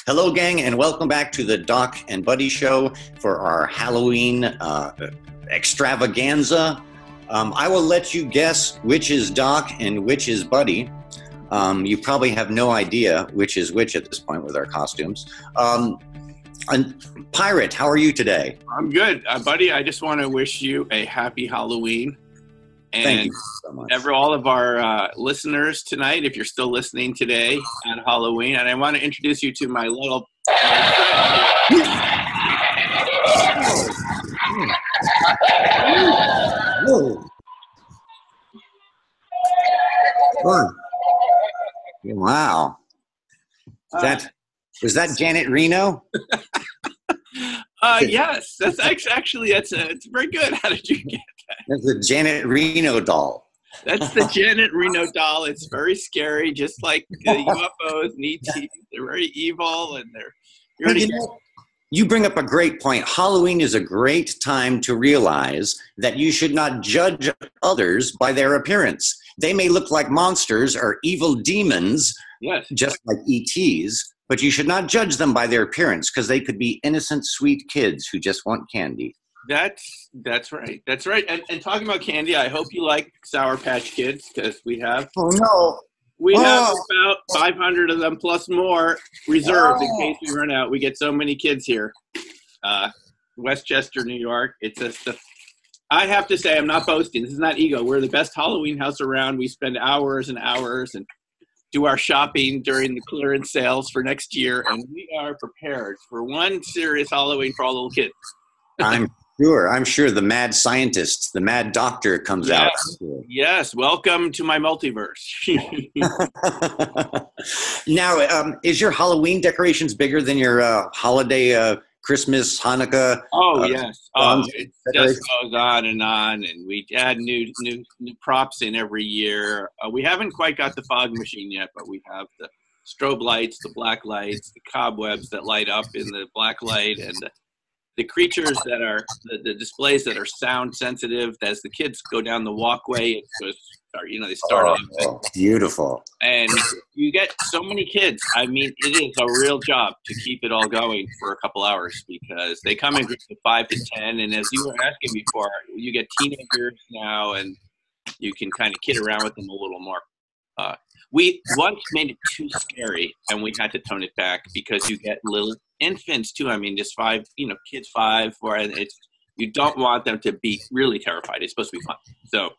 Hello, gang, and welcome back to the Doc and Buddy Show for our Halloween extravaganza. I will let you guess which is Doc and which is Buddy. You probably have no idea which is which at this point with our costumes. And Pirate, how are you today? I'm good. Buddy, I just want to wish you a happy Halloween. And thank you so much. All of our listeners tonight, if you're still listening today on Halloween, and I want to introduce you to my little friend here. Whoa. Fun. Wow. Was that Janet Reno? Yes, that's actually it's very good. How did you get that? That's the Janet Reno doll. That's the Janet Reno doll. It's very scary, just like the UFOs and ETs. They're very evil, and you bring up a great point. Halloween is a great time to realize that you should not judge others by their appearance. They may look like monsters or evil demons, yes, just like ETs, but you should not judge them by their appearance because they could be innocent, sweet kids who just want candy. That's right. That's right. And talking about candy, I hope you like Sour Patch Kids because we have. Oh no. We have about 500 of them plus more reserved in case we run out. We get so many kids here. Westchester, New York. I have to say, I'm not boasting. This is not ego. We're the best Halloween house around. We spend hours and hours and do our shopping during the clearance sales for next year. And we are prepared for one serious Halloween for all little kids. I'm sure the mad scientist, the mad doctor comes out. Yes, welcome to my multiverse. Now, is your Halloween decorations bigger than your holiday Christmas, Hanukkah? Oh, yes. It just goes on, and we add new props in every year. We haven't quite got the fog machine yet, but we have the strobe lights, the black lights, the cobwebs that light up in the black light, and the creatures that are the displays that are sound sensitive. As the kids go down the walkway, they start off. Beautiful. And you get so many kids. I mean, it is a real job to keep it all going for a couple hours because they come in groups of 5 to 10. And as you were asking before, you get teenagers now, and you can kind of kid around with them a little more. We once made it too scary, and we had to tone it back because you get little infants too. I mean, just kids 5, 4, and you don't want them to be really terrified. It's supposed to be fun. So,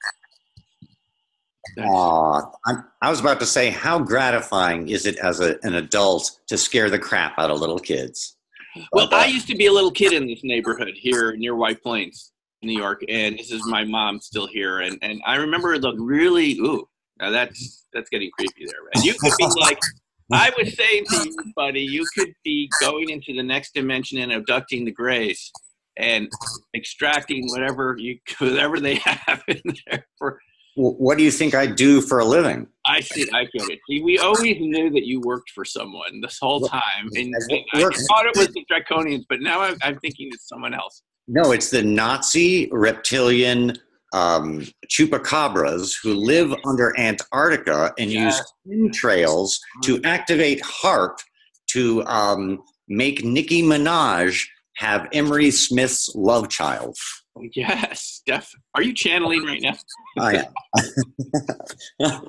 I was about to say, how gratifying is it as an adult to scare the crap out of little kids? Well, I used to be a little kid in this neighborhood here near White Plains, New York, and this is my mom still here, and I remember it looked really now that's getting creepy there, right? You could be like, I was saying to you, buddy, you could be going into the next dimension and abducting the Greys and extracting whatever they have in there. What do you think I do for a living? I see. I get it. See, we always knew that you worked for someone this whole time, and I thought it was the Draconians, but now I'm thinking it's someone else. No, it's the Nazi reptilian chupacabras who live under Antarctica and use chemtrails to activate HARP to make Nicki Minaj have Emery Smith's love child. Yes, definitely. Are you channeling right now? I am.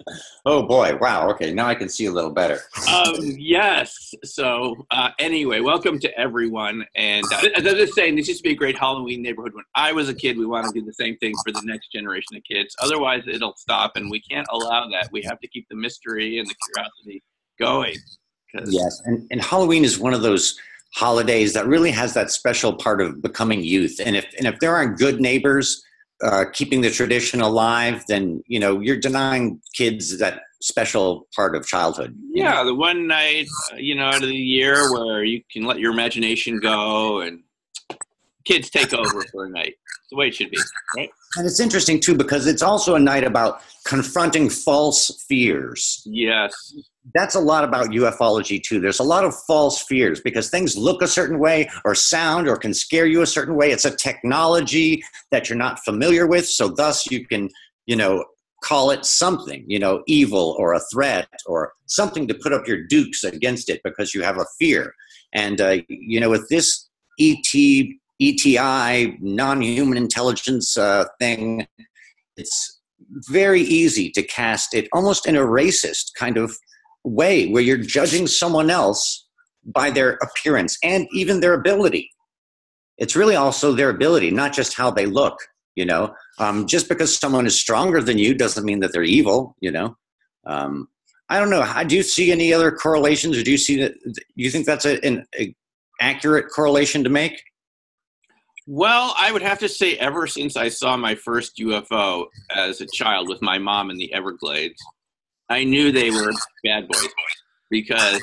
Oh boy! Wow. Okay, now I can see a little better. Yes. So anyway, welcome to everyone. And as I was just saying, this used to be a great Halloween neighborhood. When I was a kid, we want to do the same thing for the next generation of kids. Otherwise, it'll stop, and we can't allow that. We have to keep the mystery and the curiosity going. Yes, and Halloween is one of those holidays that really has that special part of becoming youth. And if there aren't good neighbors keeping the tradition alive, then you're denying kids that special part of childhood. Yeah, the one night out of the year where you can let your imagination go and kids take over for a night. It's the way it should be, right? And it's interesting too because it's also a night about confronting false fears. Yes. That's a lot about ufology too. There's a lot of false fears because things look a certain way or sound or can scare you a certain way. It's a technology that you're not familiar with. So thus you can, call it something, you know, evil or a threat or something to put up your dukes against it because you have a fear. And, you know, with this ETI, non-human intelligence thing, it's very easy to cast it almost in a racist kind of way where you're judging someone else by their appearance and even their ability. It's really also their ability, not just how they look, you know. Just because someone is stronger than you doesn't mean that they're evil, you know. I don't know. Do you see any other correlations, or do you see that? Do you think that's an accurate correlation to make? Well, I would have to say ever since I saw my first UFO as a child with my mom in the Everglades, I knew they were bad boys because,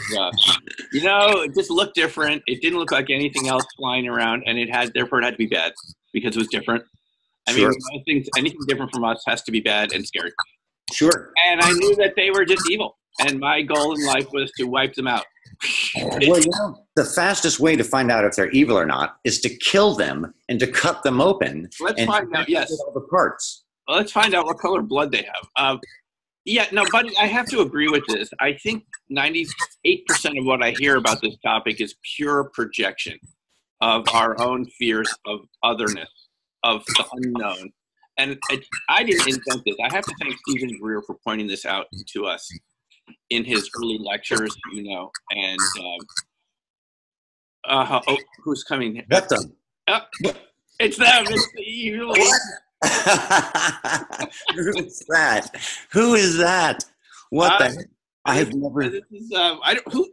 you know, it just looked different. It didn't look like anything else flying around, and therefore it had to be bad because it was different. I mean, anything different from us has to be bad and scary. Sure. And I knew that they were just evil, and my goal in life was to wipe them out. Well, you know, the fastest way to find out if they're evil or not is to kill them and to cut them open. Let's find out. Yes, all the parts. Well, let's find out what color blood they have. Yeah, no, buddy, I have to agree with this. I think 98% of what I hear about this topic is pure projection of our own fears of otherness, of the unknown. And I didn't invent this. I have to thank Stephen Greer for pointing this out to us in his early lectures, you know. And who's coming? What them? It's them. It's the evil. Who's that? Who is that? What the heck? I have never. This is, I don't. Who?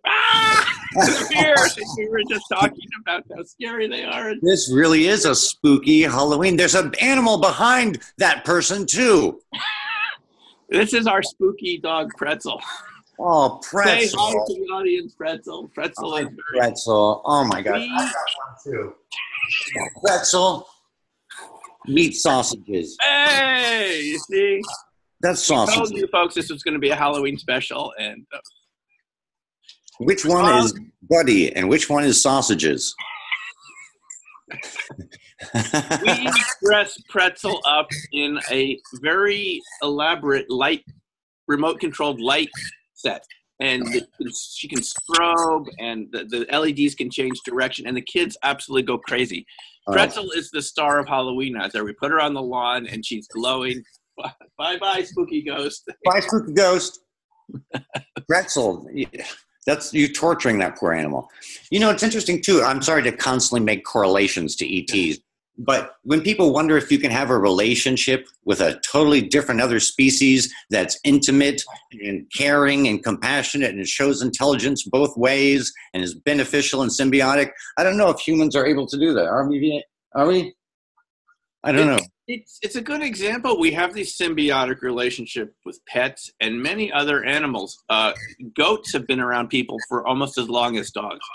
Here. We were just talking about how scary they are. This really is a spooky Halloween. There's an animal behind that person too. This is our spooky dog, Pretzel. Oh, Pretzel! Say hi to the audience, Pretzel. Pretzel is Pretzel. Oh my God! I got one too. Pretzel. Meat sausages. Hey, you see? That's sausage. I told you folks this was going to be a Halloween special, and which one is Buddy and which one is sausages? We dress Pretzel up in a very elaborate light, remote-controlled light set, and she can strobe, and the LEDs can change direction, and the kids absolutely go crazy. Pretzel is the star of Halloween out there. We put her on the lawn, and she's glowing. Bye-bye, spooky ghost. Bye, spooky ghost. Pretzel. That's you torturing that poor animal. You know, it's interesting, too. I'm sorry to constantly make correlations to ETs, but when people wonder if you can have a relationship with a totally different other species that's intimate and caring and compassionate and shows intelligence both ways and is beneficial and symbiotic, I don't know if humans are able to do that. Are we? I don't know. It's a good example. We have this symbiotic relationship with pets and many other animals. Goats have been around people for almost as long as dogs.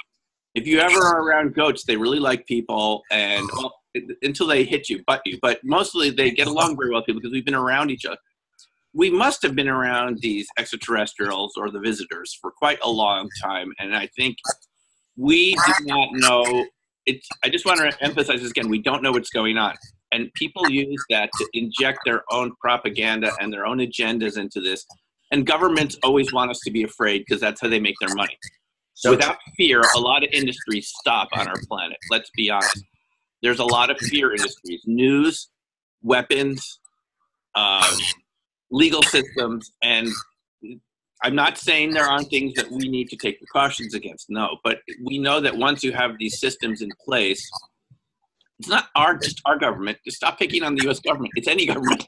If you ever are around goats, they really like people, and until they hit you, butt you. But mostly they get along very well with people because we've been around each other. We must have been around these extraterrestrials or the visitors for quite a long time, and I think we do not know. I just want to emphasize this again. We don't know what's going on. And people use that to inject their own propaganda and their own agendas into this. And governments always want us to be afraid because that's how they make their money. So without fear, a lot of industries stop on our planet. Let's be honest. There's a lot of fear industries. News, weapons, legal systems. And I'm not saying there aren't things that we need to take precautions against. No. But we know that once you have these systems in place, it's not just our government. Just stop picking on the U.S. government. It's any government.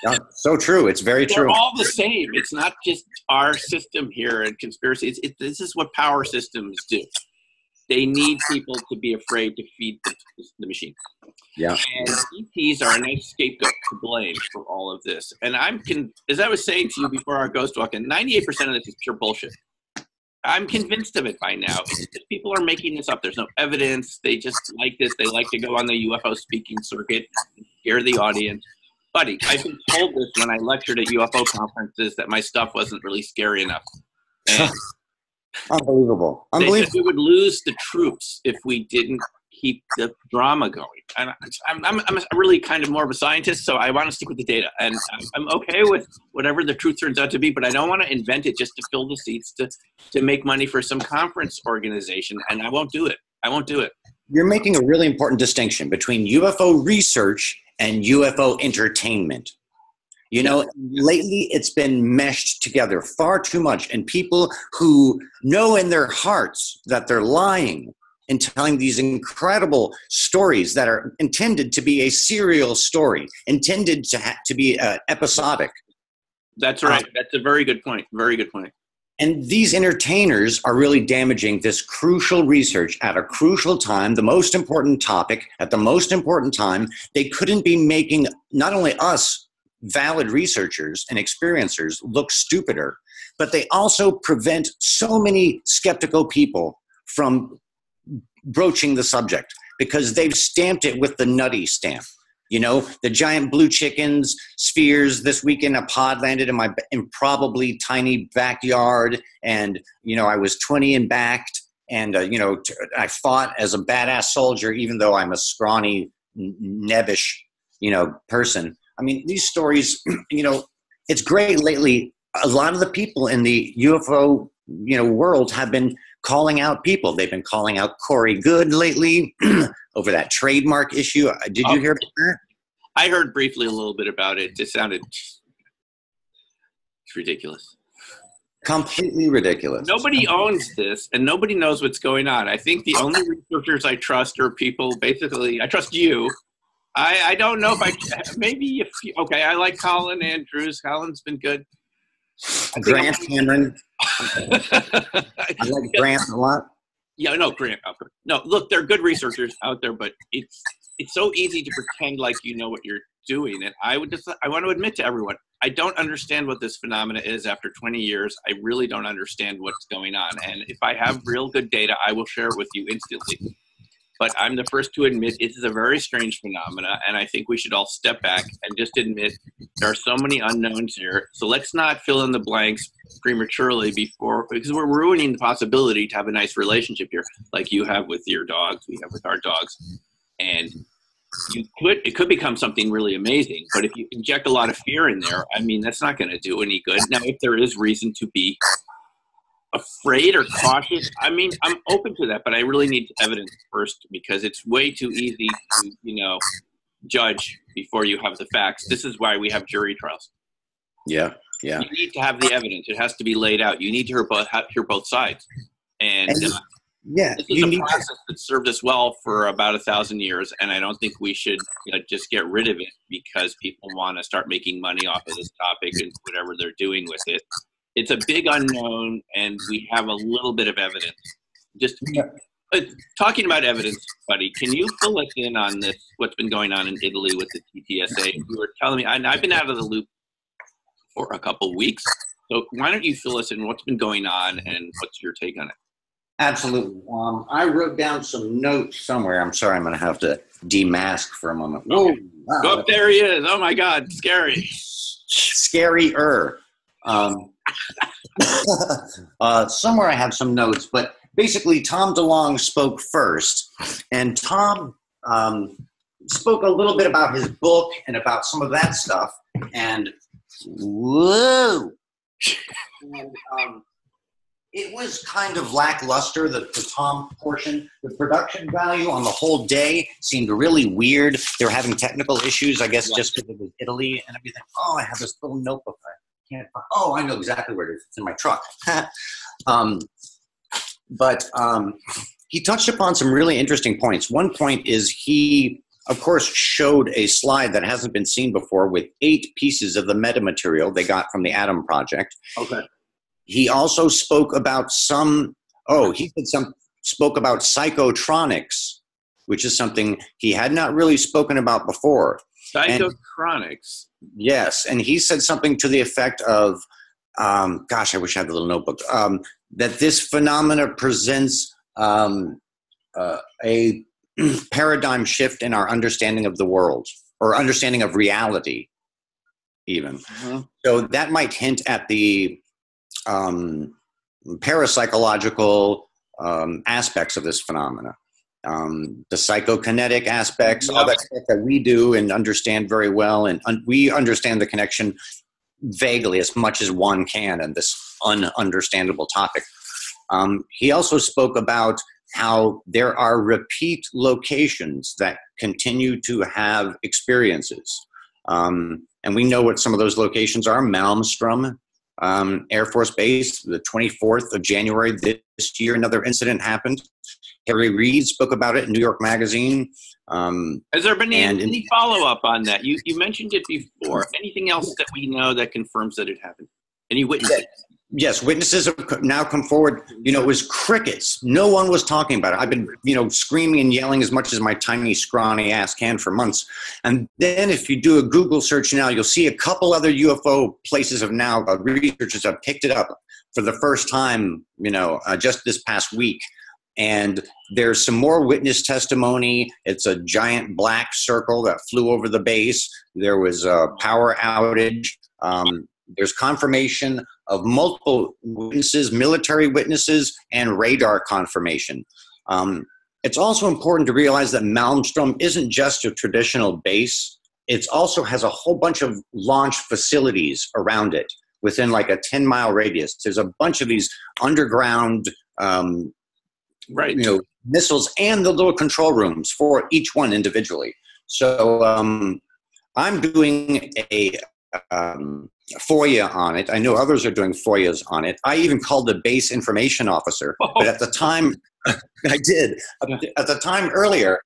Yeah, so true. It's very true. They're all the same. It's not just our system here and conspiracy. This is what power systems do. They need people to be afraid to feed the machine. Yeah. And ETs are a nice scapegoat to blame for all of this. And as I was saying to you before our ghost walk in, 98% of this is pure bullshit. I'm convinced of it by now. People are making this up. There's no evidence. They just like this. They like to go on the UFO speaking circuit, scare the audience. Buddy, I've been told this when I lectured at UFO conferences that my stuff wasn't really scary enough. And Unbelievable. they said we would lose the troops if we didn't keep the drama going. And I'm really kind of more of a scientist, so I want to stick with the data. And I'm okay with whatever the truth turns out to be, but I don't want to invent it just to fill the seats to make money for some conference organization. And I won't do it. I won't do it. You're making a really important distinction between UFO research and UFO entertainment. You know, lately it's been meshed together far too much, and people who know in their hearts that they're lying and telling these incredible stories that are intended to be a serial story, intended to be episodic. That's right. That's a very good point. Very good point. And these entertainers are really damaging this crucial research at a crucial time, the most important topic at the most important time. They couldn't be making not only us, valid researchers and experiencers, look stupider, but they also prevent so many skeptical people from broaching the subject because they've stamped it with the nutty stamp. You know, the giant blue chickens, spheres. This weekend a pod landed in my improbably tiny backyard, and, you know, I was 20 and backed, and, you know, I fought as a badass soldier, even though I'm a scrawny, nebbish, you know, person. I mean, these stories, you know, it's great lately. A lot of the people in the UFO, you know, world have been calling out people. They've been calling out Corey Good lately over that trademark issue. Did you hear about that? I heard briefly a little bit about it. It sounded ridiculous. Completely ridiculous. Nobody owns this, and nobody knows what's going on. I think the only researchers I trust are people, basically, I trust you. I don't know if I, maybe if, okay, I like Colin Andrews. Colin's been good. Grant Cameron. I like Grant a lot. Yeah, no, Grant. No, look, there are good researchers out there, but it's so easy to pretend like you know what you're doing. And I want to admit to everyone, I don't understand what this phenomena is after 20 years. I really don't understand what's going on. And if I have real good data, I will share it with you instantly. But I'm the first to admit it is a very strange phenomena, and I think we should all step back and just admit there are so many unknowns here. So let's not fill in the blanks prematurely because we're ruining the possibility to have a nice relationship here, like you have with your dogs, we have with our dogs. And it could become something really amazing, but if you inject a lot of fear in there, I mean, that's not going to do any good. Now, if there is reason to be afraid or cautious, I mean, I'm open to that, but I really need evidence first because it's way too easy to, you know, judge before you have the facts. This is why we have jury trials. Yeah. You need to have the evidence. It has to be laid out. You need to hear both sides. And yeah, this is a process that served us well for about 1,000 years, and I don't think we should, you know, just get rid of it because people want to start making money off of this topic and whatever they're doing with it. It's a big unknown, and we have a little bit of evidence. Just talking about evidence, buddy, can you fill us in on this, what's been going on in Italy with the TTSA? You were telling me, I've been out of the loop for a couple of weeks, so why don't you fill us in what's been going on and what's your take on it? Absolutely. I wrote down some notes somewhere. I'm sorry, I'm going to have to demask for a moment. Whoa! Okay. Wow. Oh, there he is. Oh, my God. Scary. Scarier. Somewhere I have some notes, but basically Tom DeLonge spoke first, and Tom spoke a little bit about his book and about some of that stuff, and whoa, and it was kind of lackluster, the Tom portion. The production value on the whole day seemed really weird. They were having technical issues, I guess, just because it was Italy and everything. Oh, I have this little notebook. Oh, I know exactly where it is. It's in my truck. But he touched upon some really interesting points. One point is he, of course, showed a slide that hasn't been seen before with 8 pieces of the metamaterial they got from the Atom Project. Okay. He also spoke about spoke about psychotronics, which is something he had not really spoken about before. Psychotronics. Yes, and he said something to the effect of, gosh, I wish I had a little notebook, that this phenomena presents a paradigm shift in our understanding of the world, or understanding of reality, even. Mm-hmm. So that might hint at the parapsychological aspects of this phenomena. the psychokinetic aspects, all Yep. that stuff that we do and understand very well. And we understand the connection vaguely as much as one can in this ununderstandable topic. He also spoke about how there are repeat locations that continue to have experiences. And we know what some of those locations are. Malmstrom Air Force Base, the 24th of January this year, another incident happened. Harry Reid spoke about it in New York Magazine. Has there been any follow-up on that? You mentioned it before. Anything else that we know that confirms that it happened? Any witnesses? Yes, witnesses have now come forward. You know, it was crickets. No one was talking about it. I've been, screaming and yelling as much as my tiny, scrawny ass can for months. And then if you do a Google search now, you'll see a couple other UFO places have now, researchers have picked it up for the first time, just this past week. And there's some more witness testimony. It's a giant black circle that flew over the base. There was a power outage. There's confirmation of multiple witnesses, military witnesses, and radar confirmation. It's also important to realize that Malmstrom isn't just a traditional base. It also has a whole bunch of launch facilities around it within like a 10-mile radius. There's a bunch of these underground missiles and the little control rooms for each one individually. So I'm doing a FOIA on it. I know others are doing FOIAs on it. I even called the base information officer, but at the time, I did. At the time earlier,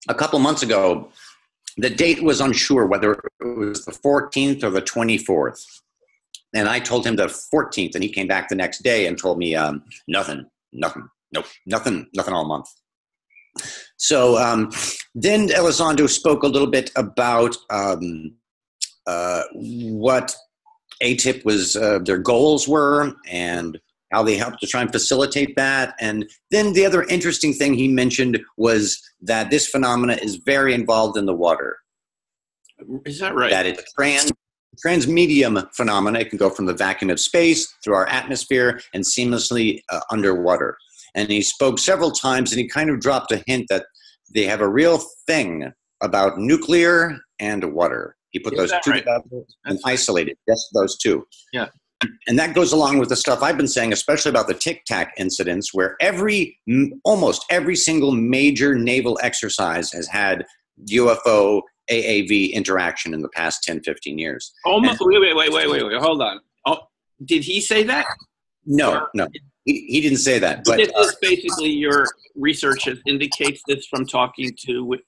a couple months ago, the date was unsure whether it was the 14th or the 24th. And I told him the 14th, and he came back the next day and told me nothing all month. So then Elizondo spoke a little bit about what ATIP was, their goals were, and how they helped to try and facilitate that. And then the other interesting thing he mentioned was that this phenomena is very involved in the water. Is that right? That it's transmedium phenomena. It can go from the vacuum of space through our atmosphere and seamlessly underwater. And he spoke several times, and he kind of dropped a hint that they have a real thing about nuclear and water. He put those two together and isolated just those two. Yeah. And that goes along with the stuff I've been saying, especially about the Tic Tac incidents, where almost every single major naval exercise has had UFO AAV interaction in the past 10, 15 years. Wait, hold on. Oh, did he say that? No. He didn't say that. But this is basically your research indicates this from talking to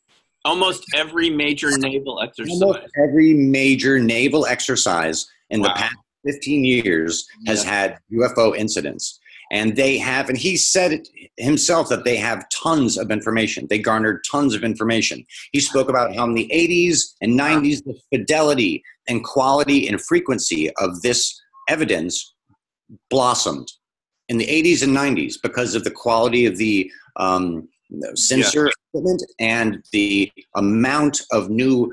almost every major naval exercise. Almost every major naval exercise in the past 15 years has had UFO incidents. And and he said it himself that they have tons of information. They garnered tons of information. He spoke about how in the 80s and 90s, the fidelity and quality and frequency of this evidence blossomed in the 80s and 90s because of the quality of the sensor equipment and the amount of new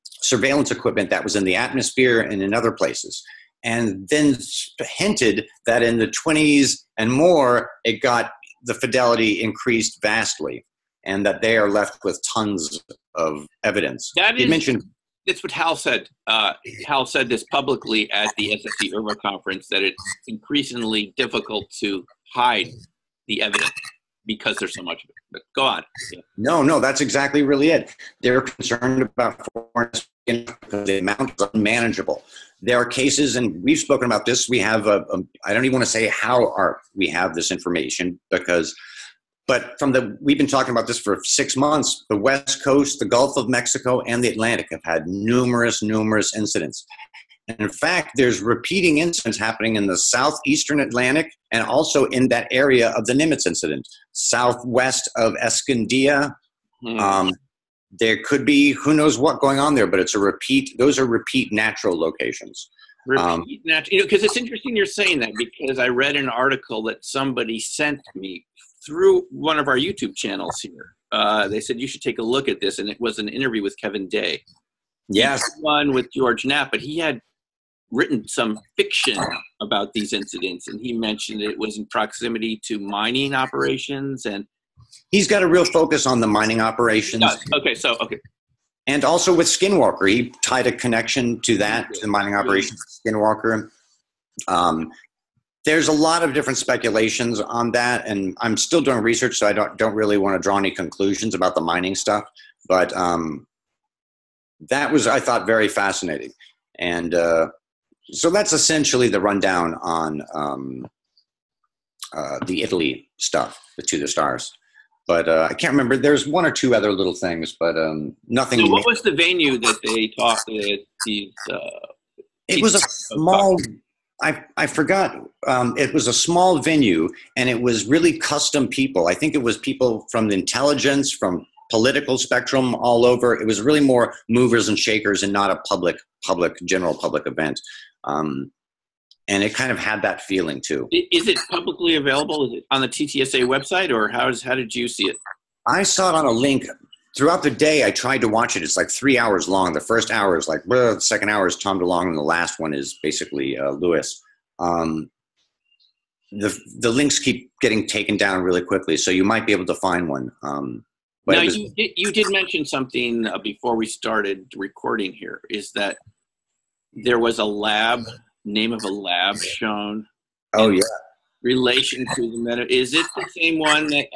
surveillance equipment that was in the atmosphere and in other places. And then hinted that in the 20s and more, the fidelity increased vastly, and that they are left with tons of evidence. That's what Hal said. Hal said this publicly at the SSE IRMA conference, that it's increasingly difficult to hide the evidence because there's so much of it. But go on. Yeah. No, that's exactly really it. They're concerned about foreign because the amount is unmanageable. There are cases, and we've spoken about this. We have I don't even want to say how we have this information we've been talking about this for 6 months. The West Coast, the Gulf of Mexico, and the Atlantic have had numerous incidents. And in fact, there's repeating incidents happening in the southeastern Atlantic and also in that area of the Nimitz incident, southwest of Escondida. There could be who knows what going on there, but those are repeat natural locations. Because it's interesting you're saying that, because I read an article that somebody sent me through one of our YouTube channels here. They said you should take a look at this, and it was an interview with Kevin Day. Yes, one with George Knapp, but he had written some fiction about these incidents, and he mentioned it was in proximity to mining operations, and he's got a real focus on the mining operations. Okay, okay. And also with Skinwalker, he tied a connection to that, to the mining operations of Skinwalker. There's a lot of different speculations on that, and I'm still doing research, so I don't really want to draw any conclusions about the mining stuff. But that was, I thought, very fascinating. And so that's essentially the rundown on the Italy stuff, the To the Stars. But I can't remember. There's one or two other little things, but nothing. So what was the venue that they talked at these? It was a small. I forgot. It was a small venue, and it was really custom people. I think it was people from the intelligence, from political spectrum all over. It was really more movers and shakers, and not a general public event. And it kind of had that feeling too. Is it publicly available? Is it on the TTSA website, or how did you see it? I saw it on a link. Throughout the day, I tried to watch it. It's like 3 hours long. The first hour is like, the second hour is Tom DeLonge, and the last one is basically Lewis. The links keep getting taken down really quickly, so you might be able to find one. Now, you did mention something before we started recording here, is that there was a lab, name of a lab shown. Oh, yeah. Relation to the meta. Is it the same one that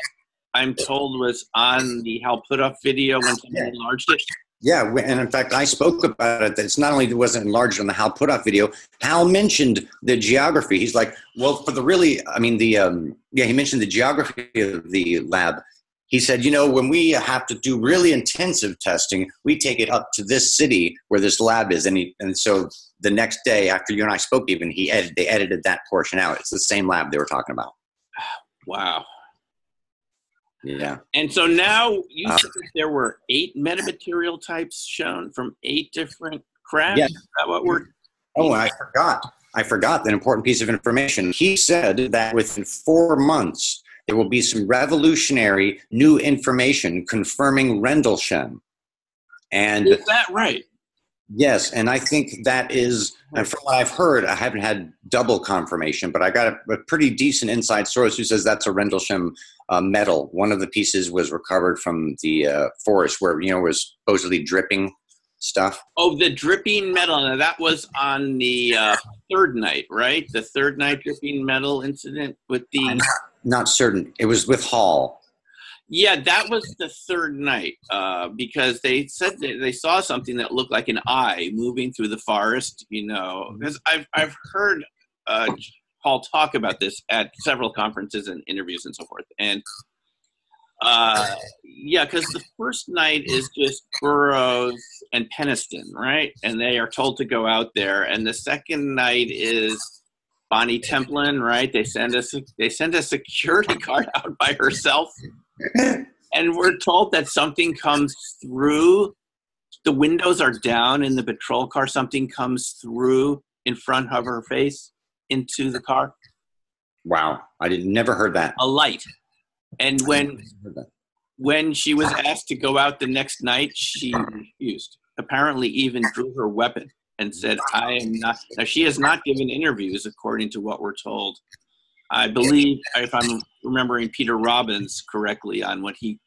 I'm told was on the Hal Puthoff video when somebody enlarged it? Yeah, and in fact, I spoke about it. It's not only was it enlarged on the Hal Puthoff video, Hal mentioned the geography. He's like, well, for the really, I mean, he mentioned the geography of the lab. He said, when we have to do really intensive testing, we take it up to this city where this lab is. And so the next day after you and I spoke even, they edited that portion out. It's the same lab they were talking about. Wow. Yeah. And so now you said that there were 8 metamaterial types shown from 8 different crafts? Yeah. Is that what we're... Oh, I forgot an important piece of information. He said that within 4 months, there will be some revolutionary new information confirming Rendlesham. And is that right? Yes, and I think that is, and from what I've heard, I haven't had double confirmation, but I got a pretty decent inside source who says that's a Rendlesham metal. One of the pieces was recovered from the forest where, was supposedly dripping stuff. Oh, the dripping metal. Now, that was on the third night, right? The third night dripping metal incident with the... I'm not certain. It was with Hall. Yeah, that was the third night because they said that they saw something that looked like an eye moving through the forest, because I've heard Paul talk about this at several conferences and interviews and so forth. And because the first night is just Burroughs and Peniston, right? And they are told to go out there. And the second night is Bonnie Templin, right? They send a security guard out by herself. And we're told that something comes through. The windows are down in the patrol car. Something comes through in front of her face into the car. Wow. Never heard that. A light. And when she was asked to go out the next night, she refused. Apparently even drew her weapon and said, I am not. Now, she has not given interviews, according to what we're told. I believe, if I'm remembering Peter Robbins correctly on what he,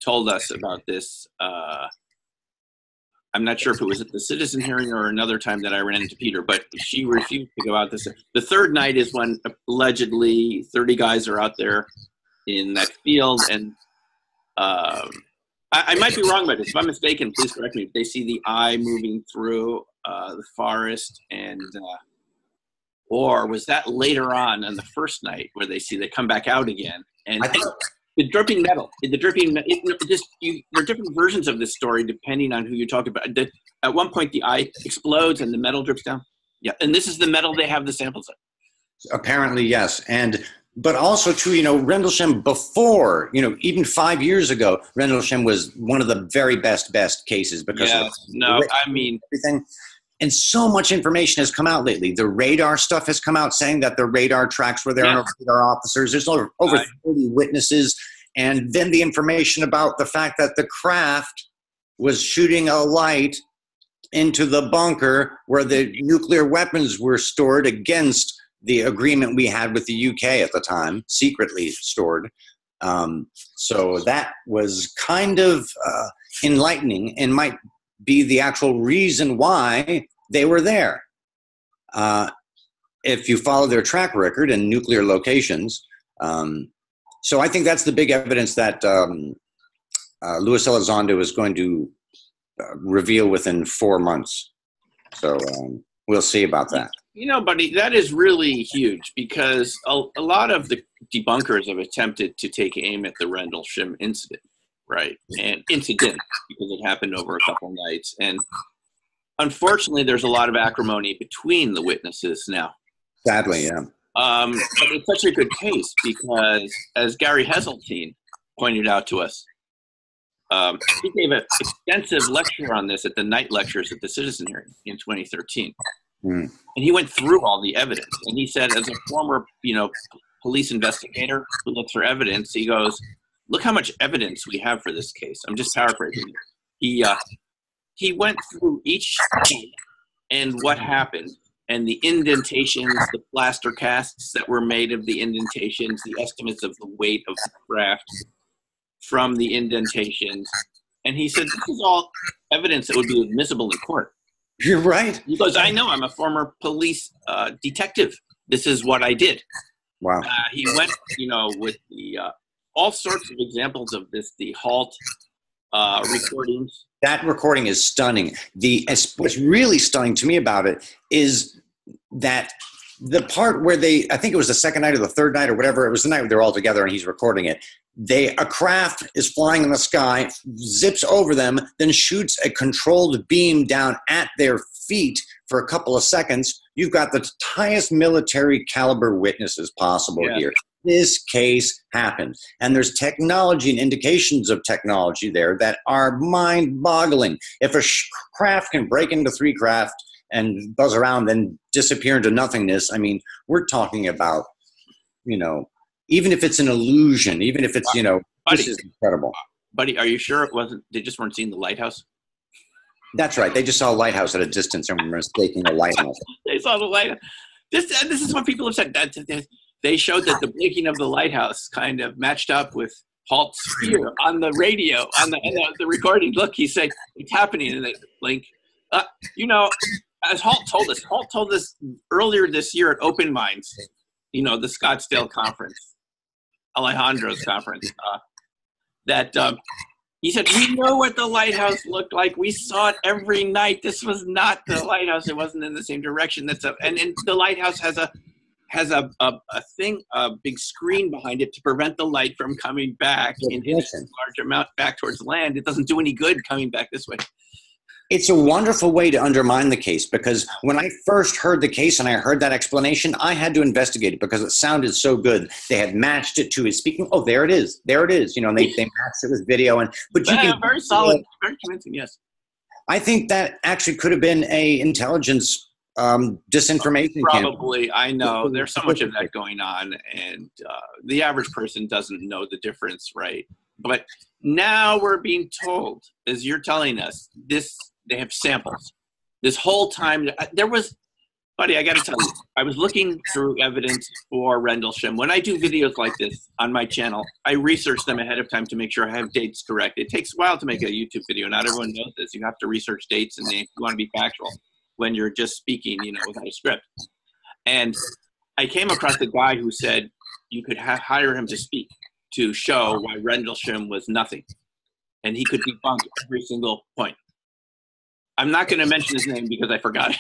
told us about this. I'm not sure if it was at the Citizen hearing or another time that I ran into Peter, but she refused to go out this. The third night is when allegedly 30 guys are out there in that field, and I might be wrong about this. If I'm mistaken, please correct me. They see the eye moving through the forest, and or was that later on the first night where they come back out again? And I think the dripping metal, there are different versions of this story depending on who you talk about. At one point, the eye explodes and the metal drips down. Yeah, and this is the metal they have the samples of. Apparently, yes. But also, too, Rendlesham before, even 5 years ago, Rendlesham was one of the very best cases because of everything. And so much information has come out lately. The radar stuff has come out saying that the radar tracks were there on radar officers. There's over 30 witnesses. And then the information about the fact that the craft was shooting a light into the bunker where the nuclear weapons were stored against the agreement we had with the UK at the time, secretly stored. So that was kind of enlightening and might be the actual reason why they were there. If you follow their track record and nuclear locations. So I think that's the big evidence that Luis Elizondo is going to reveal within 4 months. So we'll see about that. You know, buddy, that is really huge because a lot of the debunkers have attempted to take aim at the Rendlesham incident, right? And incident, because it happened over a couple nights. And unfortunately, there's a lot of acrimony between the witnesses now. Sadly, yeah. But it's such a good case because, as Gary Heseltine pointed out to us, he gave an extensive lecture on this at the night lectures at the Citizen hearing in 2013. And he went through all the evidence. And he said, as a former, police investigator who looks for evidence, he goes, look how much evidence we have for this case. I'm just paraphrasing. He went through each case and what happened, and the indentations, the plaster casts that were made of the indentations, the estimates of the weight of the craft from the indentations. And he said, this is all evidence that would be admissible in court. You're right. He goes, I know, I'm a former police detective. This is what I did. Wow. He went, with the all sorts of examples of this, the HALT recordings. That recording is stunning. What's really stunning to me about it is that the part where I think it was the second night or the third night or whatever, it was the night where they're all together and he's recording it. A craft is flying in the sky, zips over them, then shoots a controlled beam down at their feet for a couple of seconds. You've got the highest military caliber witnesses possible here. This case happened. And there's technology and indications of technology there that are mind-boggling. If a craft can break into 3 craft and buzz around, then disappear into nothingness, I mean, we're talking about, even if it's an illusion, even if it's, buddy, this is incredible. Buddy, are you sure it wasn't, they just weren't seeing the lighthouse? That's right. They just saw a lighthouse at a distance and were mistaking a lighthouse. They saw the lighthouse. This is what people have said. They showed that the blinking of the lighthouse kind of matched up with Halt's fear on the radio, on the recording. Look, he said, it's happening. And they blink. As Halt told us earlier this year at Open Minds, the Scottsdale conference, Alejandro's conference, that he said, we know what the lighthouse looked like. We saw it every night. This was not the lighthouse. It wasn't in the same direction. And the lighthouse has a thing, a big screen behind it to prevent the light from coming back in a large amount back towards land. It doesn't do any good coming back this way. It's a wonderful way to undermine the case, because when I first heard the case and I heard that explanation, I had to investigate it because it sounded so good. They had matched it to his speaking. Oh, there it is. There it is. And they matched it with video. But you can, very solid, very convincing, yes. I think that actually could have been a intelligence disinformation Probably. I know. There's so much of that going on, and the average person doesn't know the difference, right? But now we're being told, as you're telling us, they have samples. This whole time, buddy, I got to tell you, I was looking through evidence for Rendlesham. When I do videos like this on my channel, I research them ahead of time to make sure I have dates correct. It takes a while to make a YouTube video. Not everyone knows this. You have to research dates and names. You want to be factual when you're just speaking, without a script. And I came across a guy who said you could hire him to speak to show why Rendlesham was nothing. And he could debunk every single point. I'm not going to mention his name because I forgot it.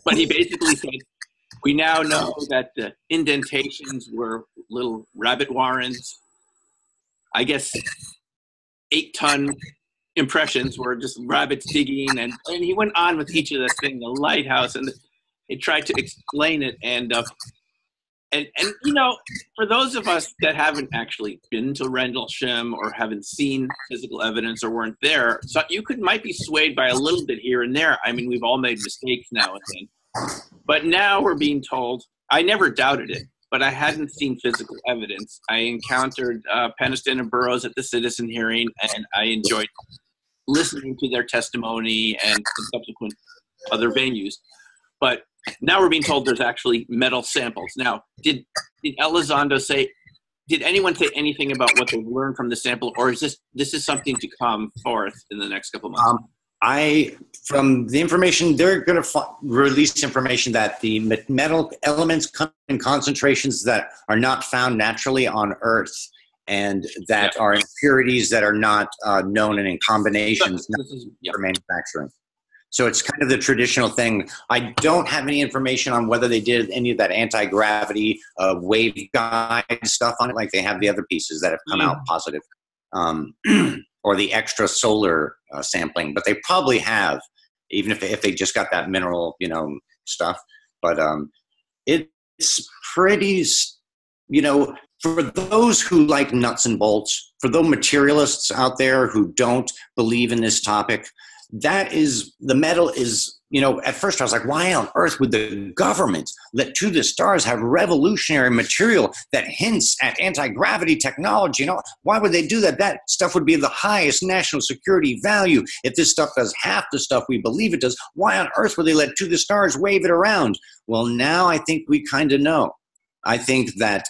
But he basically said, we now know that the indentations were little rabbit warrens. I guess 8-ton impressions were just rabbits digging. And he went on with each of the thing, the lighthouse, and he tried to explain it. And for those of us that haven't actually been to Rendlesham or haven't seen physical evidence or weren't there, so you might be swayed by a little bit here and there. I mean, we've all made mistakes now and then. But now we're being told, I never doubted it, but I hadn't seen physical evidence. I encountered Peniston and Burroughs at the Citizen hearing, and I enjoyed it. listening to their testimony and subsequent other venues. But now we're being told there's actually metal samples. Now, did Elizondo say, did anyone say anything about what they've learned from the sample, or is this is something to come forth in the next couple of months? From the information, they're going to release information that the metal elements come in concentrations that are not found naturally on Earth, and that are impurities that are not known and in combinations for manufacturing. So it's kind of the traditional thing. I don't have any information on whether they did any of that anti-gravity wave guide stuff on it, like they have the other pieces that have come out positive, or the extra solar sampling. But they probably have, even if they just got that mineral, stuff. But it's pretty, for those who like nuts and bolts, for those materialists out there who don't believe in this topic, the metal is, at first I was like, why on earth would the government let To the Stars have revolutionary material that hints at anti-gravity technology? Why would they do that? That stuff would be the highest national security value. If this stuff does half the stuff we believe it does, why on earth would they let To the Stars wave it around? Well, now I think we kind of know. I think that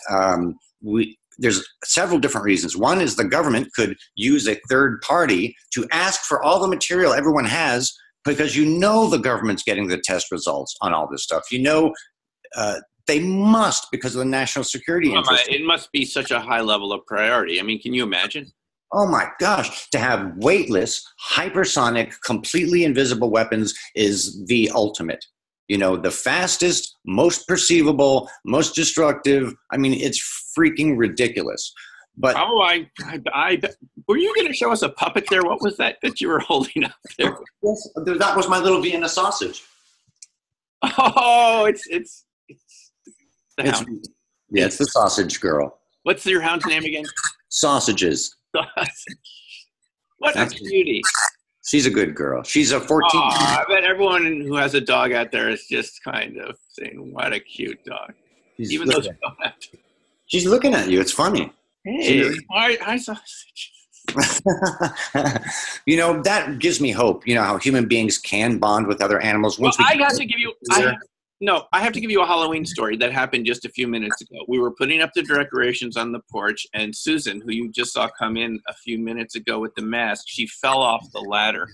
there's several different reasons. One is the government could use a third party to ask for all the material everyone has, because the government's getting the test results on all this stuff. They must, because of the national security interest. It must be such a high level of priority. I mean, can you imagine? Oh my gosh, to have weightless, hypersonic, completely invisible weapons is the ultimate. The fastest, most perceivable, most destructive. I mean, it's freaking ridiculous. But were you going to show us a puppet there? What was that you were holding up there? Yes, that was my little Vienna sausage. Oh, it's the hound. It's the sausage girl. What's your hound's name again? Sausages. What a beauty. She's a good girl. She's a 14. I bet everyone who has a dog out there is just kind of saying, what a cute dog. Even though she don't have to. She's looking at you. It's funny. Hey, hi, sausage. That gives me hope. How human beings can bond with other animals. I have to give you a Halloween story that happened just a few minutes ago. We were putting up the decorations on the porch, and Susan, who you just saw come in a few minutes ago with the mask, she fell off the ladder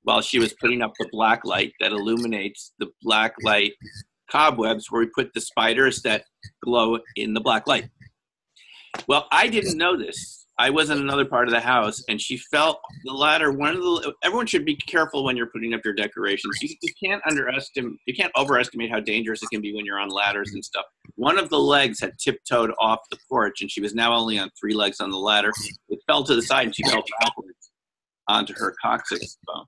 while she was putting up the black light that illuminates the black light cobwebs where we put the spiders that glow in the black light. Well, I didn't know this. I was in another part of the house, and she fell the ladder. Everyone should be careful when you're putting up your decorations. You can't overestimate how dangerous it can be when you're on ladders and stuff. One of the legs had tiptoed off the porch, and she was now only on 3 legs on the ladder. It fell to the side, and she fell backwards onto her coccyx bone.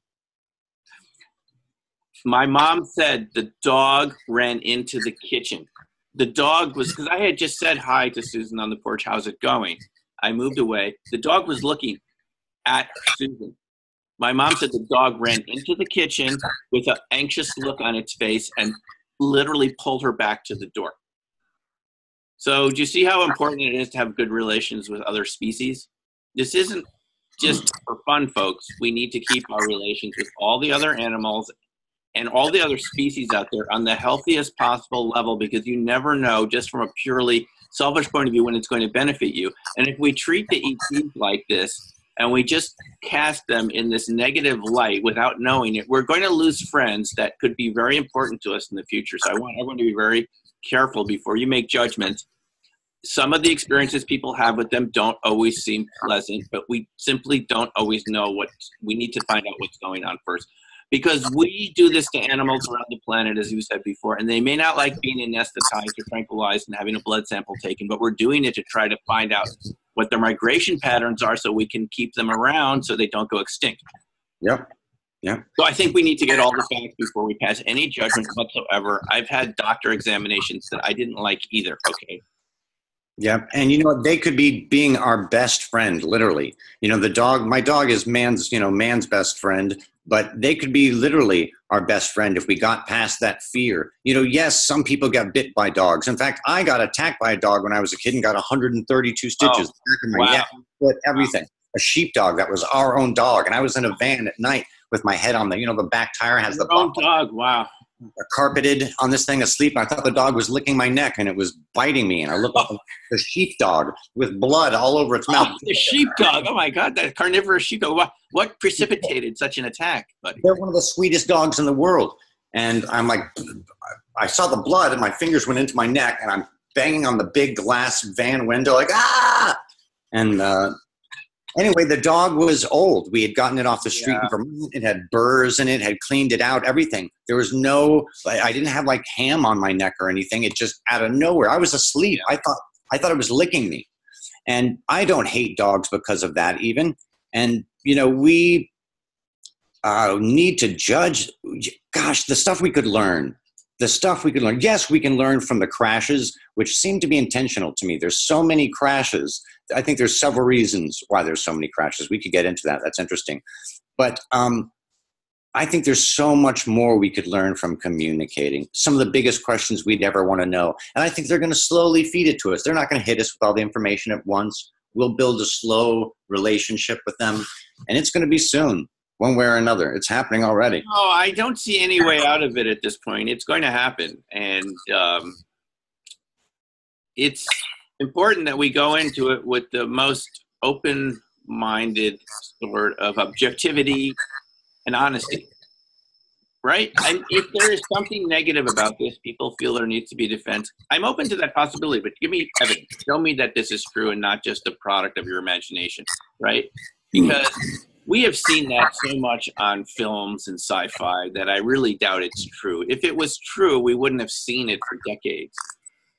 My mom said the dog ran into the kitchen. The dog was, because I had just said hi to Susan on the porch, how's it going? I moved away. The dog was looking at Susan. My mom said the dog ran into the kitchen with an anxious look on its face and literally pulled her back to the door. So do you see how important it is to have good relations with other species? This isn't just for fun, folks. We need to keep our relations with all the other animals and all the other species out there on the healthiest possible level, because you never know, just from a purely selfish point of view, when it's going to benefit you. And if we treat the ETs like this and we just cast them in this negative light without knowing it, we're going to lose friends that could be very important to us in the future. So I want everyone to be very careful before you make judgments. Some of the experiences people have with them don't always seem pleasant, but we simply don't always know we need to find out what's going on first. Because we do this to animals around the planet, as you said before, and they may not like being anesthetized or tranquilized and having a blood sample taken, but we're doing it to try to find out what their migration patterns are so we can keep them around so they don't go extinct. Yep. So I think we need to get all the facts before we pass any judgment whatsoever. I've had doctor examinations that I didn't like either, okay? Yeah, and they could be being our best friend, literally. My dog is man's best friend, but they could be literally our best friend if we got past that fear. Yes, some people got bit by dogs. In fact, I got attacked by a dog when I was a kid and got 132 stitches. Wow. But everything. a sheepdog that was our own dog. And I was in a van at night with my head on the, the back tire has Your the own dog. Wow. carpeted on this thing asleep. I thought the dog was licking my neck and it was biting me. And I looked up the sheepdog with blood all over its mouth. The sheepdog. Oh my God, that carnivorous sheepdog. What precipitated such an attack, buddy? They're one of the sweetest dogs in the world. And I'm like, I saw the blood and my fingers went into my neck and I'm banging on the big glass van window like, ah! And anyway, the dog was old. We had gotten it off the street in Vermont. It had burrs in it, had cleaned it out, everything. There was I didn't have like ham on my neck or anything. It just out of nowhere. I was asleep. I thought it was licking me. And I don't hate dogs because of that even. And, we need to judge, gosh, the stuff we could learn. Yes, we can learn from the crashes, which seem to be intentional to me. There's so many crashes. I think there's several reasons why there's so many crashes. We could get into that. That's interesting. But I think there's so much more we could learn from communicating. Some of the biggest questions we'd ever want to know. And I think they're going to slowly feed it to us. They're not going to hit us with all the information at once. We'll build a slow relationship with them. And it's going to be soon. One way or another. It's happening already. No, I don't see any way out of it at this point. It's going to happen. And it's important that we go into it with the most open-minded sort of objectivity and honesty, right? And if there is something negative about this, people feel there needs to be defense. I'm open to that possibility, but give me evidence. Show me that this is true and not just the product of your imagination, right? Because we have seen that so much on films and sci-fi that I really doubt it's true. If it was true, we wouldn't have seen it for decades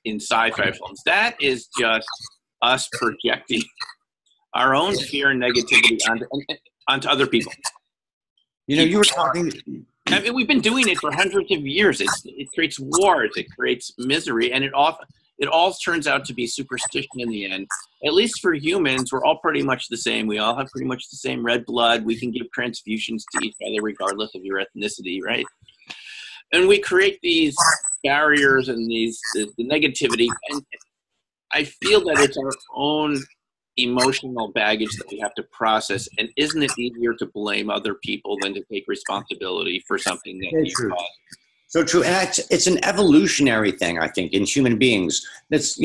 in sci-fi films. That is just us projecting our own fear and negativity onto other people. You were talking. I mean, we've been doing it for hundreds of years. It creates wars, it creates misery, and it all turns out to be superstition in the end. At least for humans, we're all pretty much the same. We all have pretty much the same red blood. We can give transfusions to each other regardless of your ethnicity, right? And we create these barriers and the negativity. And I feel that it's our own emotional baggage that we have to process. And isn't it easier to blame other people than to take responsibility for something that you caused? So true. And it's an evolutionary thing, I think, in human beings. That's,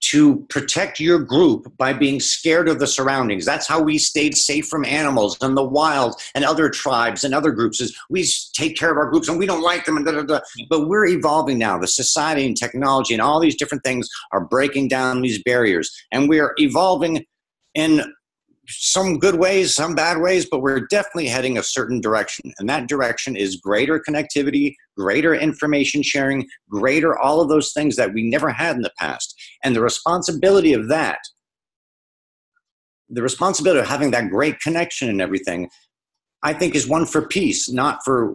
to protect your group by being scared of the surroundings. That's how we stayed safe from animals and the wild and other tribes and other groups, is we take care of our groups and we don't like them. And But we're evolving now. The society and technology and all these different things are breaking down these barriers. And we're evolving in some good ways, some bad ways, but we're definitely heading a certain direction. And that direction is greater connectivity, greater information sharing, greater all of those things that we never had in the past. And the responsibility of that, the responsibility of having that great connection and everything, I think is one for peace, not for,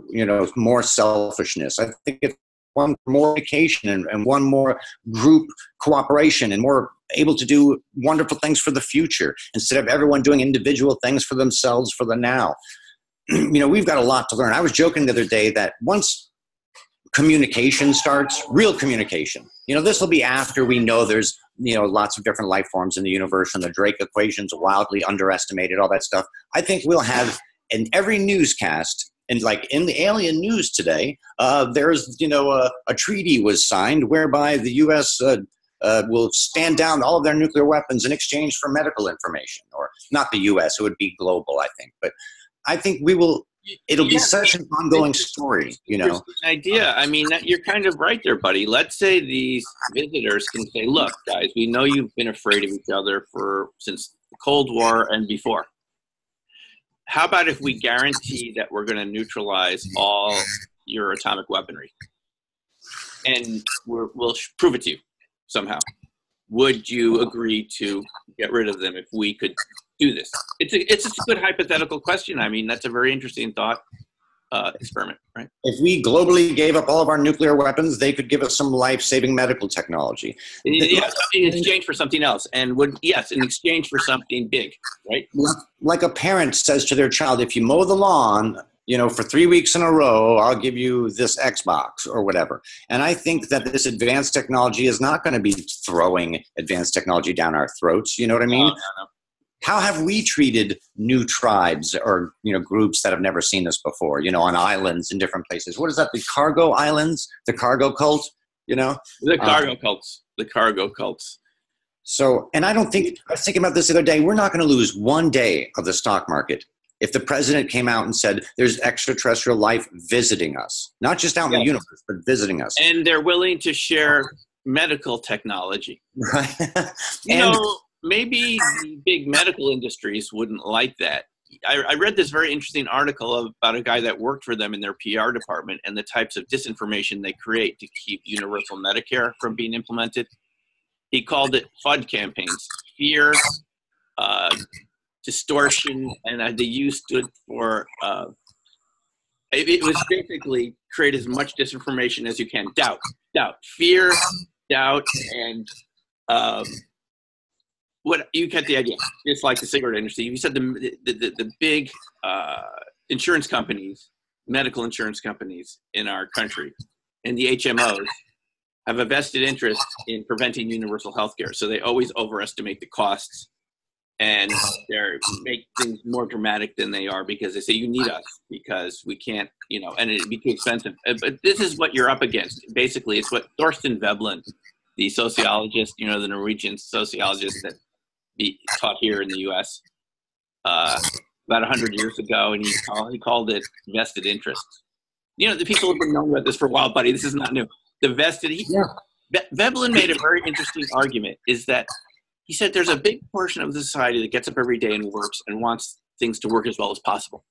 more selfishness. I think it's one more education and one more group cooperation and more able to do wonderful things for the future instead of everyone doing individual things for themselves for the now. We've got a lot to learn. I was joking the other day that once communication starts, real communication, this will be after we know there's, lots of different life forms in the universe and the Drake equation's wildly underestimated, all that stuff. I think we'll have in every newscast, and like in the alien news today, there's, a treaty was signed whereby the U.S. Will stand down all of their nuclear weapons in exchange for medical information. Or not the U.S., it would be global, I think. But I think it'll be such an ongoing story, There's an idea. I mean, you're kind of right there, buddy. Let's say these visitors can say, look, guys, we know you've been afraid of each other since the Cold War and before. How about if we guarantee that we're going to neutralize all your atomic weaponry? And we'll prove it to you somehow. Would you agree to get rid of them if we could do this? It's a good hypothetical question. I mean, that's a very interesting thought experiment, right? If we globally gave up all of our nuclear weapons, they could give us some life-saving medical technology. Yeah, in exchange for something else. And in exchange for something big, right? Like a parent says to their child, if you mow the lawn, for 3 weeks in a row, I'll give you this Xbox or whatever. And I think that this advanced technology is not going to be throwing advanced technology down our throats. You know what I mean? No. how have we treated new tribes or, groups that have never seen this before, on islands in different places? What is that? The cargo islands, the cargo cult, The cargo cults, the cargo cults. So, and I was thinking about this the other day, we're not going to lose one day of the stock market if the president came out and said there's extraterrestrial life visiting us, not just out in the universe, but visiting us. And they're willing to share medical technology. Right. Maybe the big medical industries wouldn't like that. I read this very interesting article about a guy that worked for them in their PR department and the types of disinformation they create to keep universal Medicare from being implemented. He called it FUD campaigns: fear, distortion, and the U stood for, it was basically create as much disinformation as you can. Doubt, fear, doubt, and what you get the idea. It's like the cigarette industry. You said the big insurance companies, medical insurance companies in our country, and the HMOs have a vested interest in preventing universal health care. So they always overestimate the costs, and they make things more dramatic than they are because they say you need us because we can't, and it'd be too expensive. But this is what you're up against. Basically, it's what Thorsten Veblen, the sociologist, the Norwegian sociologist that taught here in the U.S. About 100 years ago, and he called it vested interests. The people have been knowing about this for a while, buddy. This is not new. The vested. Veblen made a very interesting argument. Is that he said there's a big portion of the society that gets up every day and works and wants things to work as well as possible.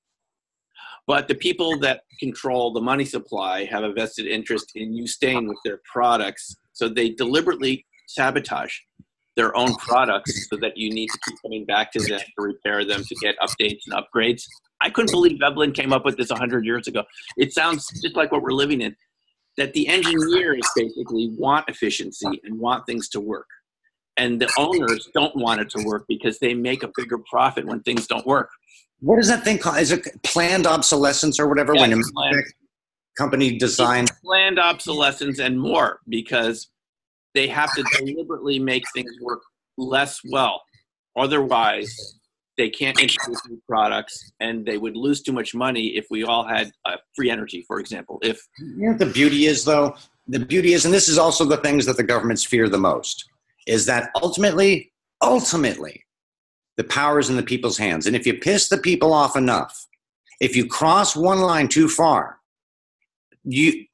But the people that control the money supply have a vested interest in you staying with their products, so they deliberately sabotage their own products so that you need to keep coming back to them to repair them, to get updates and upgrades. I couldn't believe Veblen came up with this 100 years ago. It sounds just like what we're living in, that the engineers basically want efficiency and want things to work. And the owners don't want it to work because they make a bigger profit when things don't work. What is that thing called? Is it planned obsolescence or whatever? Yes, when a company designed planned obsolescence and more, because they have to deliberately make things work less well. Otherwise, they can't introduce new products, and they would lose too much money if we all had free energy, for example. If the beauty is, though, and this is also the things that the governments fear the most, is that ultimately, the power is in the people's hands. And if you piss the people off enough, if you cross one line too far,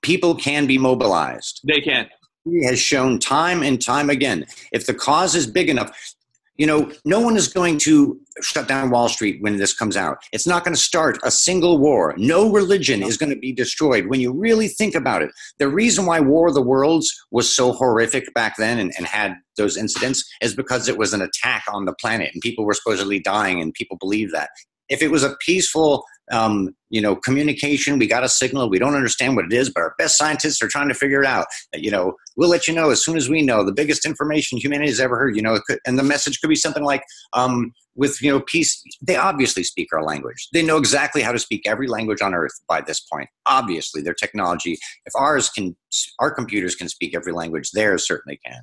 people can be mobilized. They can. He has shown time and time again, if the cause is big enough, no one is going to shut down Wall Street when this comes out. It's not going to start a single war. No religion is going to be destroyed. When you really think about it, the reason why War of the Worlds was so horrific back then and had those incidents is because it was an attack on the planet and people were supposedly dying, and people believe that. If it was a peaceful, communication, we got a signal, we don't understand what it is, but our best scientists are trying to figure it out. We'll let you know as soon as we know the biggest information humanity has ever heard. And the message could be something like, with peace. They obviously speak our language. They know exactly how to speak every language on Earth by this point. Obviously, their technology. If our computers can speak every language, theirs certainly can.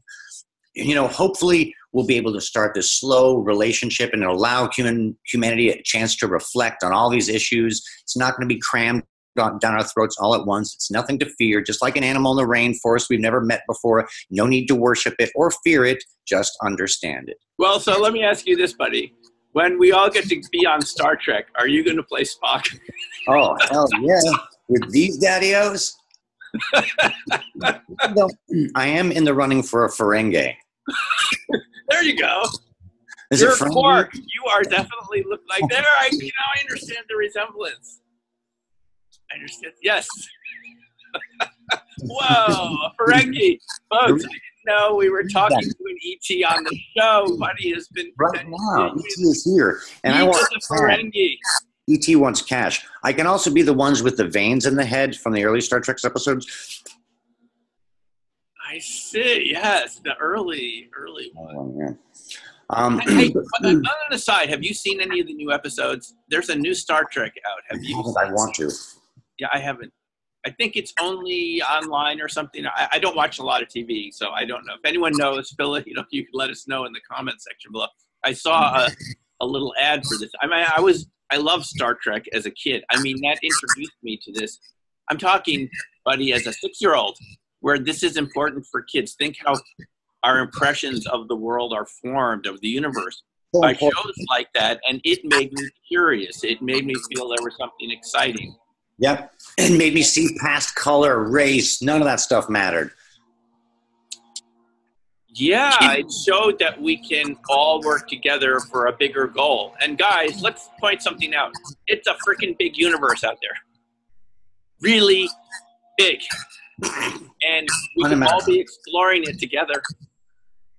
Hopefully we'll be able to start this slow relationship and allow humanity a chance to reflect on all these issues. It's not going to be crammed down our throats all at once. It's nothing to fear, just like an animal in the rainforest we've never met before. No need to worship it or fear it, just understand it. Well, so let me ask you this, buddy. When we all get to be on Star Trek, are you going to play Spock? Oh, hell yeah. With these daddy-os? I am in the running for a Ferengi. There you go. You're Quark. You are definitely look like there. I understand the resemblance. I understand. Yes. Whoa, a Ferengi, folks! I didn't know we were talking to an ET on the show. Buddy has been right now. ET is here, and I want a Ferengi. ET wants cash. I can also be the ones with the veins in the head from the early Star Trek episodes. I see. Yes, the early one. Oh, yeah. Hey, on an aside, have you seen any of the new episodes? There's a new Star Trek out. Have you? I want to. Yeah, I haven't. I think it's only online or something. I don't watch a lot of TV, so I don't know. If anyone knows, Phil, you can let us know in the comment section below. I saw a a little ad for this. I mean, I love Star Trek as a kid. I mean, that introduced me to this. I'm talking, buddy, as a 6-year-old, where this is important for kids. Think how our impressions of the world are formed, of the universe, by shows like that, and it made me curious. It made me feel there was something exciting. Yep. It made me see past color, race. None of that stuff mattered. Yeah, it showed that we can all work together for a bigger goal. And guys, let's point something out. It's a freaking big universe out there. Really big. And we can all be exploring it together.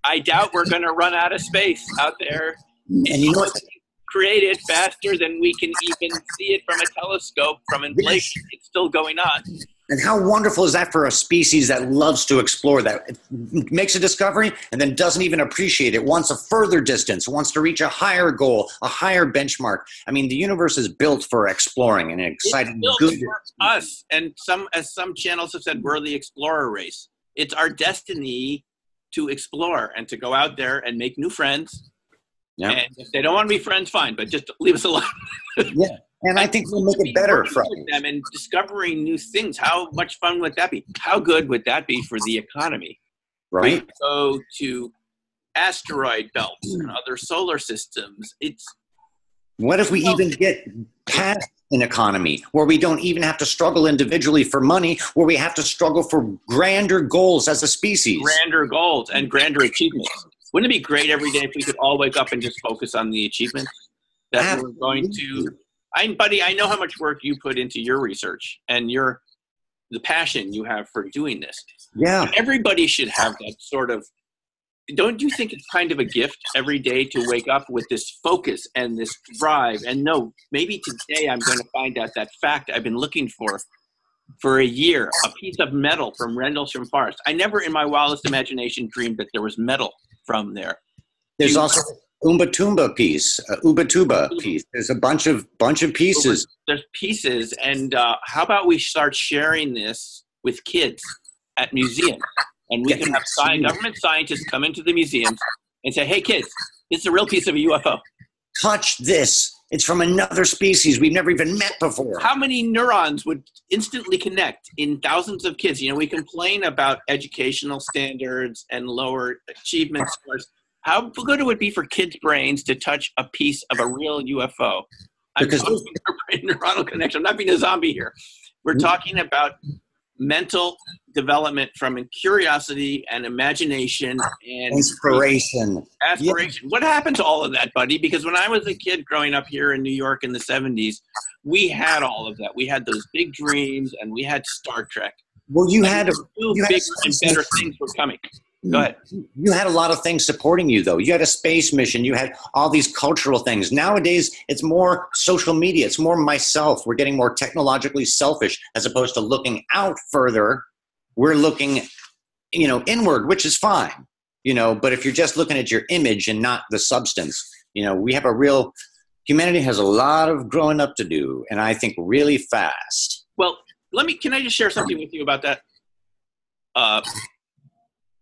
I doubt we're going to run out of space out there. And you know what? Created faster than we can even see it from a telescope. From inflation, it's still going on. And how wonderful is that for a species that loves to explore, that makes a discovery and then doesn't even appreciate it, wants a further distance, wants to reach a higher goal, a higher benchmark. I mean, the universe is built for exploring and exciting. It's built for us. And as some channels have said, we're the explorer race. It's our destiny to explore and to go out there and make new friends. Yeah. And if they don't want to be friends, fine, but just leave us alone. Yeah. And I think we'll make it better for them and discovering new things. How much fun would that be? How good would that be for the economy? Right. We go to asteroid belts and other solar systems. What if we even get past an economy where we don't even have to struggle individually for money, where we have to struggle for grander goals as a species? Grander goals and grander achievements. Wouldn't it be great every day if we could all wake up and just focus on the achievements that we're going to? Buddy, I know how much work you put into your research and the passion you have for doing this. Yeah. Everybody should have that sort of. Don't you think it's kind of a gift every day to wake up with this focus and this drive and no, maybe today I'm going to find out that fact I've been looking for a year, a piece of metal from Rendlesham Forest. I never in my wildest imagination dreamed that there was metal from there. There's also Ubatuba piece. There's a bunch of pieces. There's pieces, and how about we start sharing this with kids at museums, and we can have government scientists come into the museums and say, "Hey, kids, this is a real piece of a UFO. Touch this. It's from another species we've never even met before." How many neurons would instantly connect in thousands of kids? You know, we complain about educational standards and lower achievement scores. How good it would be for kids' brains to touch a piece of a real UFO. Because I'm talking about neuronal connection. I'm not being a zombie here. We're talking about mental development from curiosity and imagination and inspiration. Aspiration. Yeah. What happened to all of that, buddy? Because when I was a kid growing up here in New York in the 70s, we had all of that. We had those big dreams and we had Star Trek. Well, you had bigger and better things were coming. Go ahead. You had a lot of things supporting you, though. You had a space mission. You had all these cultural things. Nowadays, it's more social media. It's more myself. We're getting more technologically selfish as opposed to looking out further. We're looking, inward, which is fine, but if you're just looking at your image and not the substance, we have humanity has a lot of growing up to do, and I think really fast. Well, can I just share something with you about that?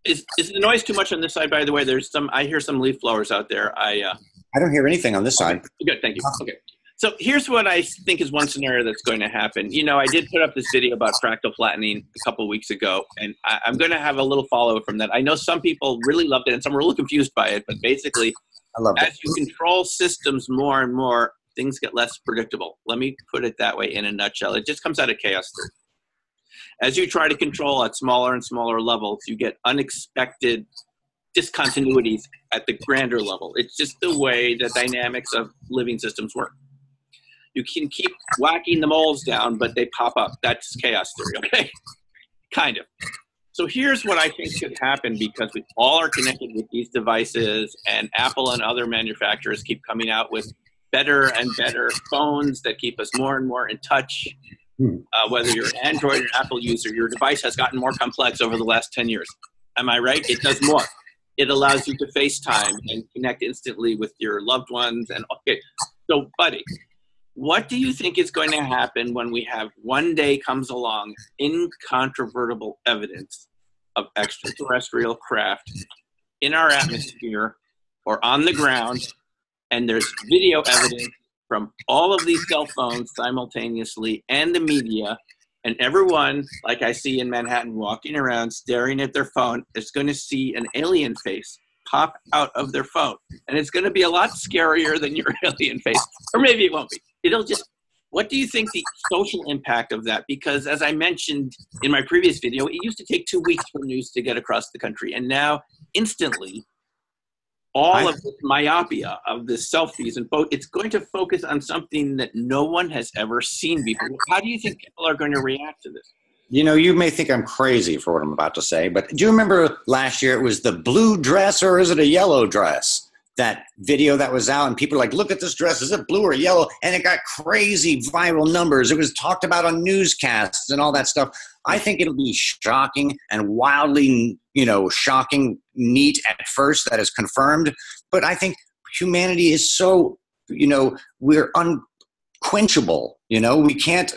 Is the noise too much on this side, by the way? I hear some leaf blowers out there. I don't hear anything on this side. Good, thank you. Okay. So here's what I think is one scenario that's going to happen. I did put up this video about fractal flattening a couple of weeks ago, and I'm going to have a little follow-up from that. I know some people really loved it, and some were a little confused by it, but basically, as you control systems more and more, things get less predictable. Let me put it that way in a nutshell. It just comes out of chaos theory. As you try to control at smaller and smaller levels, you get unexpected discontinuities at the grander level. It's just the way the dynamics of living systems work. You can keep whacking the moles down, but they pop up. That's chaos theory, okay? Kind of. So here's what I think should happen, because we all are connected with these devices, and Apple and other manufacturers keep coming out with better and better phones that keep us more and more in touch. Whether you're an Android or an Apple user, your device has gotten more complex over the last 10 years. Am I right? It does more. It allows you to FaceTime and connect instantly with your loved ones. And okay, so buddy, what do you think is going to happen when we have one day comes along incontrovertible evidence of extraterrestrial craft in our atmosphere or on the ground, and there's video evidence from all of these cell phones simultaneously and the media, and everyone, like I see in Manhattan, walking around staring at their phone, is going to see an alien face pop out of their phone. And it's going to be a lot scarier than your alien face. Or maybe it won't be. It'll just, what do you think the social impact of that? Because as I mentioned in my previous video, it used to take 2 weeks for news to get across the country. And now, instantly, all of this myopia of the selfies and it's going to focus on something that no one has ever seen before. How do you think people are going to react to this? You know, you may think I'm crazy for what I'm about to say, but do you remember last year it was the blue dress or is it a yellow dress? That video that was out and people were like, look at this dress, is it blue or yellow? And it got crazy viral numbers. It was talked about on newscasts and all that stuff. I think it'll be shocking and wildly, shocking, neat at first that is confirmed. But I think humanity is so, we're unquenchable. We can't,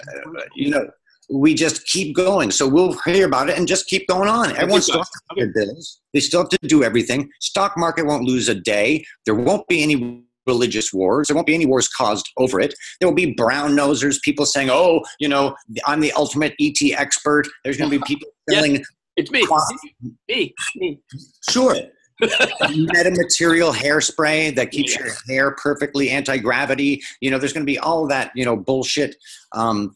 we just keep going. So we'll hear about it and just keep going on. Everyone still has to pay their bills. They still have to do everything. Stock market won't lose a day. There won't be any religious wars. There won't be any wars caused over it. There will be brown nosers, people saying, oh, I'm the ultimate ET expert. There's going to be people selling. Yes, it's me. Me. Sure. Metamaterial hairspray that keeps your hair perfectly anti-gravity. There's going to be all of that, bullshit. But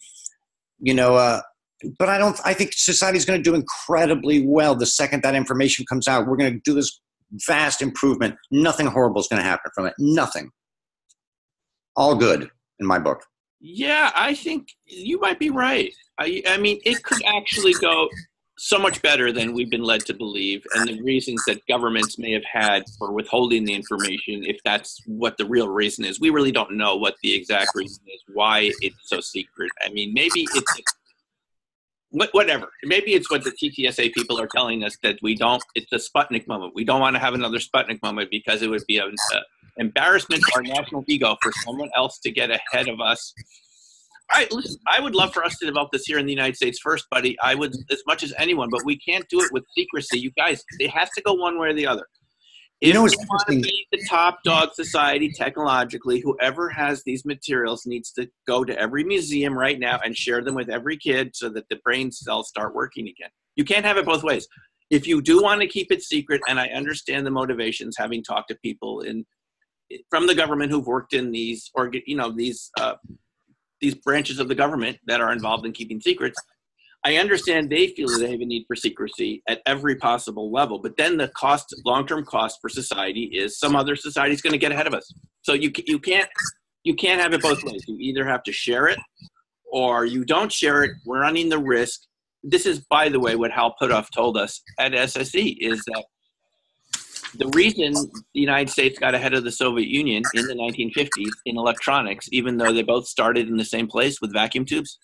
I think society's going to do incredibly well the second that information comes out. We're going to do this vast improvement. Nothing horrible is going to happen from it. Nothing. All good in my book. Yeah, I think you might be right. I mean, it could actually go so much better than we've been led to believe, and the reasons that governments may have had for withholding the information, if that's what the real reason is. We really don't know what the exact reason is, why it's so secret. I mean, maybe it's whatever. Maybe it's what the TTSA people are telling us, that it's a Sputnik moment. We don't want to have another Sputnik moment because it would be an embarrassment to our national ego for someone else to get ahead of us. Listen, I would love for us to develop this here in the United States first, buddy. I would, as much as anyone, but we can't do it with secrecy. You guys, it has to go one way or the other. If we want to be the top dog society technologically, whoever has these materials needs to go to every museum right now and share them with every kid so that the brain cells start working again. You can't have it both ways. If you do want to keep it secret, and I understand the motivations, having talked to people from the government who've worked in these branches of the government that are involved in keeping secrets, I understand they feel that they have a need for secrecy at every possible level. But then the long-term cost for society is some other society is going to get ahead of us. So you can't have it both ways. You either have to share it or you don't share it. We're running the risk. This is, by the way, what Hal Puthoff told us at SSE, is that the reason the United States got ahead of the Soviet Union in the 1950s in electronics, even though they both started in the same place with vacuum tubes,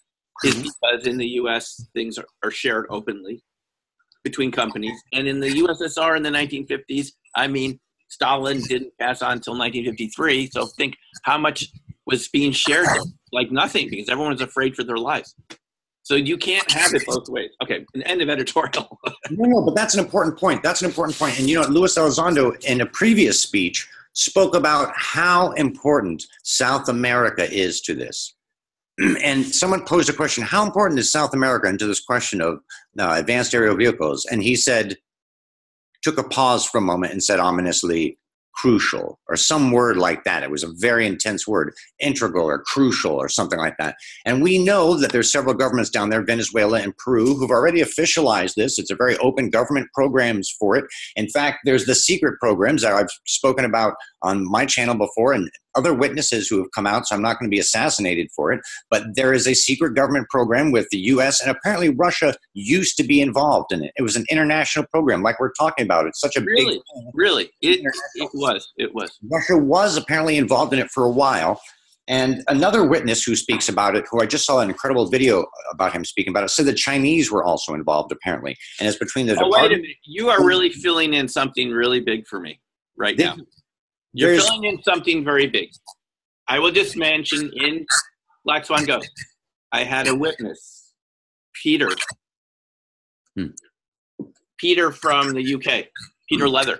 is because in the U.S. things are shared openly between companies. And in the USSR in the 1950s, I mean, Stalin didn't pass on until 1953. So think how much was being shared there? Like nothing, because everyone was afraid for their lives. So you can't have it both ways. Okay, an end of editorial. No, but that's an important point. And Luis Elizondo, in a previous speech, spoke about how important South America is to this. And someone posed a question, how important is South America into this question of advanced aerial vehicles? And he said, took a pause for a moment and said ominously, crucial, or some word like that. It was a very intense word, integral or crucial or something like that. And we know that there's several governments down there, Venezuela and Peru, who've already officialized this. It's a very open government programs for it. In fact, there's the secret programs that I've spoken about on my channel before, and other witnesses who have come out, so I'm not going to be assassinated for it. But there is a secret government program with the U.S., and apparently Russia used to be involved in it. It was an international program, like we're talking about. It's such a big... Really? It was. Russia was apparently involved in it for a while. And another witness who speaks about it, who I just saw an incredible video about him speaking about it, said the Chinese were also involved, apparently. And it's between the department. Wait a minute. You are really filling in something really big for me right now. You're filling in something very big. I will just mention in Black Swan Ghost, I had a witness, Peter. Peter from the UK, Peter Leather.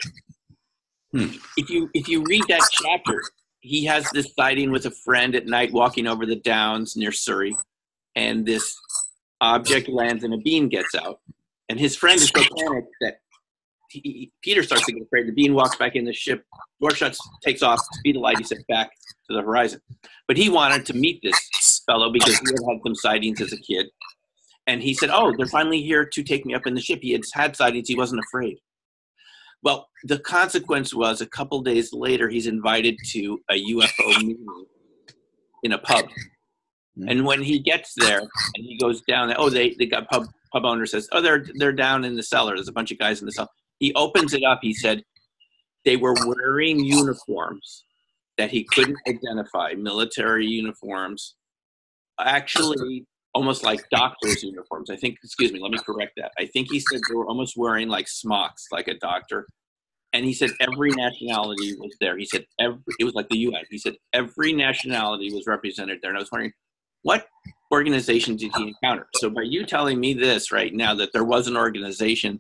If you read that chapter, he has this sighting with a friend at night walking over the downs near Surrey, and this object lands and a bean gets out. And his friend is so panicked that Peter starts to get afraid. The bean walks back in the ship, door shuts, takes off, speed of light, he said, back to the horizon. But he wanted to meet this fellow because he had some sightings as a kid. And he said, oh, they're finally here to take me up in the ship. He had sightings, he wasn't afraid. Well, the consequence was a couple days later, he's invited to a UFO meeting in a pub. And when he gets there and he goes down, they got pub owner says, oh, they're down in the cellar. There's a bunch of guys in the cellar. He opens it up. He said they were wearing uniforms that he couldn't identify, military uniforms, actually almost like doctor's uniforms. I think, excuse me, let me correct that. I think he said they were almost wearing like smocks, like a doctor. And he said every nationality was there. He said it was like the UN. He said every nationality was represented there. And I was wondering, what organization did he encounter? So by you telling me this right now, that there was an organization,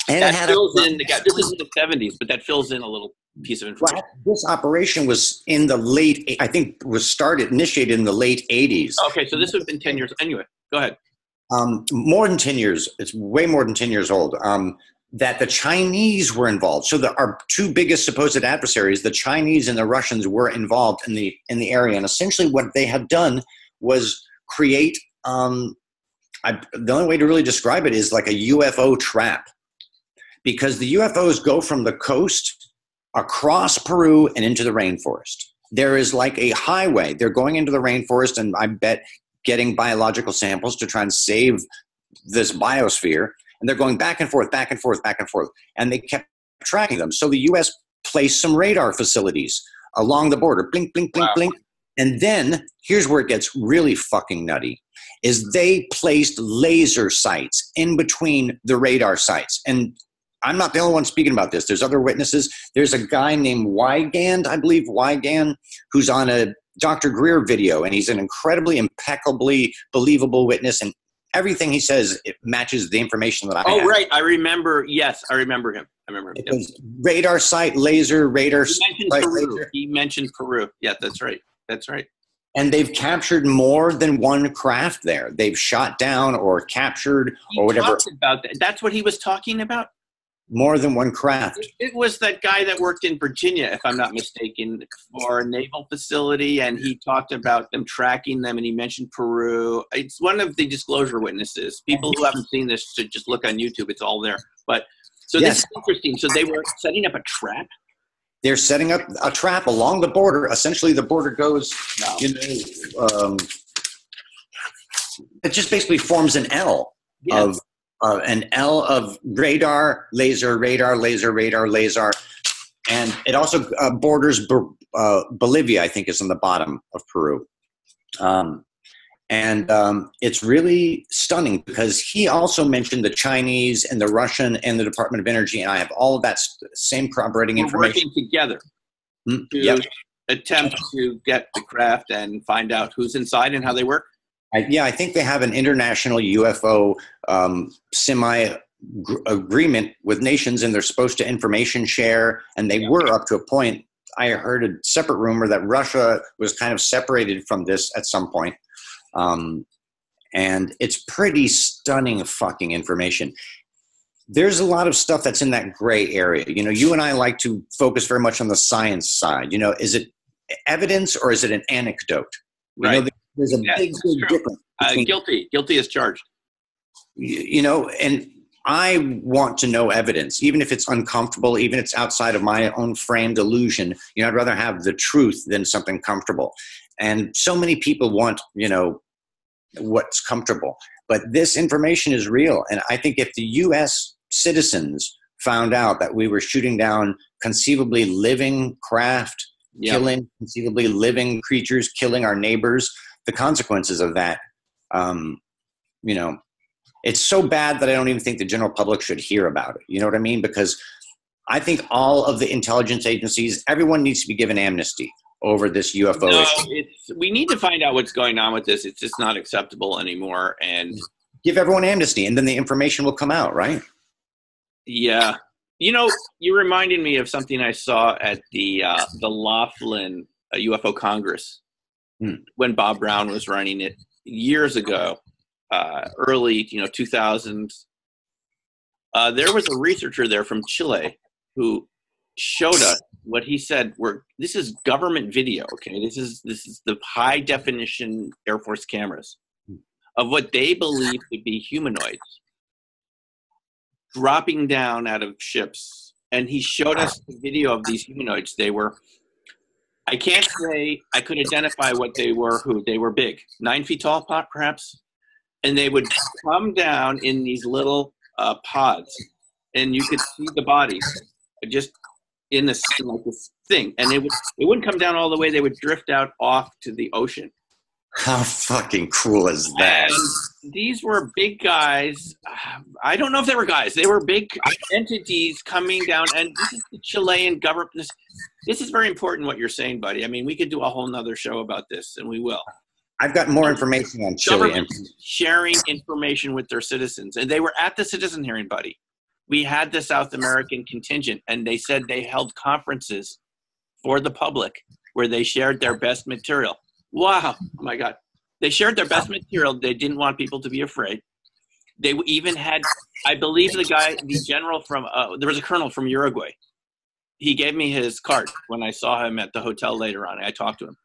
and that fills in the gap. This is in the 70s, but that fills in a little piece of information. This operation was in the late, I think initiated in the late 80s. Okay, so this would have been 10 years. Anyway, go ahead. More than 10 years. It's way more than 10 years old. That the Chinese were involved. So our two biggest supposed adversaries, the Chinese and the Russians, were involved in the area. And essentially what they had done was create, the only way to really describe it is like a UFO trap. Because the UFOs go from the coast across Peru and into the rainforest. There is like a highway. They're going into the rainforest, and I bet getting biological samples to try and save this biosphere. And they're going back and forth, back and forth, back and forth. And they kept tracking them. So the U.S. placed some radar facilities along the border. Blink, blink, blink, blink. And then here's where it gets really fucking nutty, is they placed laser sights in between the radar sites. And I'm not the only one speaking about this. There's other witnesses. There's a guy named Wygand, I believe, who's on a Dr. Greer video, and he's an incredibly, impeccably believable witness, and everything he says, it matches the information that I have. Oh, right. I remember. Yes, I remember him. It was radar site, laser, radar site. He mentioned Peru. Yeah, that's right. That's right. And they've captured more than one craft there. They've shot down or captured or whatever. Talked about that. That's what he was talking about? More than one craft. It was that guy that worked in Virginia, if I'm not mistaken, for a naval facility, and he talked about them tracking them, and he mentioned Peru. It's one of the disclosure witnesses. People who haven't seen this should just look on YouTube. It's all there. But so this is interesting. So they were setting up a trap? They're setting up a trap along the border. Essentially, the border goes, it just basically forms an L of radar, laser, radar, laser, radar, laser. And it also borders Bolivia, I think, is on the bottom of Peru. It's really stunning because he also mentioned the Chinese and the Russian and the Department of Energy, and I have all of that same corroborating information. Working together to attempt to get the craft and find out who's inside and how they work. I think they have an international UFO semi-agreement with nations, and they're supposed to information share, and they were up to a point. I heard a separate rumor that Russia was kind of separated from this at some point. And it's pretty stunning fucking information. There's a lot of stuff that's in that gray area. You know, you and I like to focus very much on the science side. You know, is it evidence or is it an anecdote? Right. You know, there's a big difference. Guilty as charged. You know, and I want to know evidence, even if it's uncomfortable, even if it's outside of my own framed illusion. You know, I'd rather have the truth than something comfortable. And so many people want, you know, what's comfortable. But this information is real. And I think if the U.S. citizens found out that we were shooting down conceivably living craft, killing conceivably living creatures, killing our neighbors, the consequences of that, you know, it's so bad that I don't even think the general public should hear about it. You know what I mean? Because I think all of the intelligence agencies, everyone needs to be given amnesty over this UFO issue. We need to find out what's going on with this. It's just not acceptable anymore. And give everyone amnesty, and then the information will come out, right? Yeah. You know, you reminded me of something I saw at the Laughlin UFO Congress when Bob Brown was running it years ago, early 2000s. There was a researcher there from Chile who showed us what he said. This is government video. Okay, this is the high definition Air Force cameras of what they believe to be humanoids dropping down out of ships. And he showed us the video of these humanoids. They were, I can't say I could identify what they were, who they were big, 9 feet tall, perhaps. And they would come down in these little pods, and you could see the bodies just in this, like this thing. And it wouldn't come down all the way. They would drift out off to the ocean. How fucking cool is that? And these were big guys. I don't know if they were guys. They were big entities coming down. And this is the Chilean government. This is very important what you're saying, buddy. I mean, we could do a whole nother show about this, and we will. I've got more information on Chile. Sharing information with their citizens. And they were at the citizen hearing, buddy. We had the South American contingent, and they said they held conferences for the public where they shared their best material. Wow. Oh my God. They shared their best material. They didn't want people to be afraid. They even had, I believe the general from, there was a colonel from Uruguay. He gave me his card when I saw him at the hotel later on. I talked to him.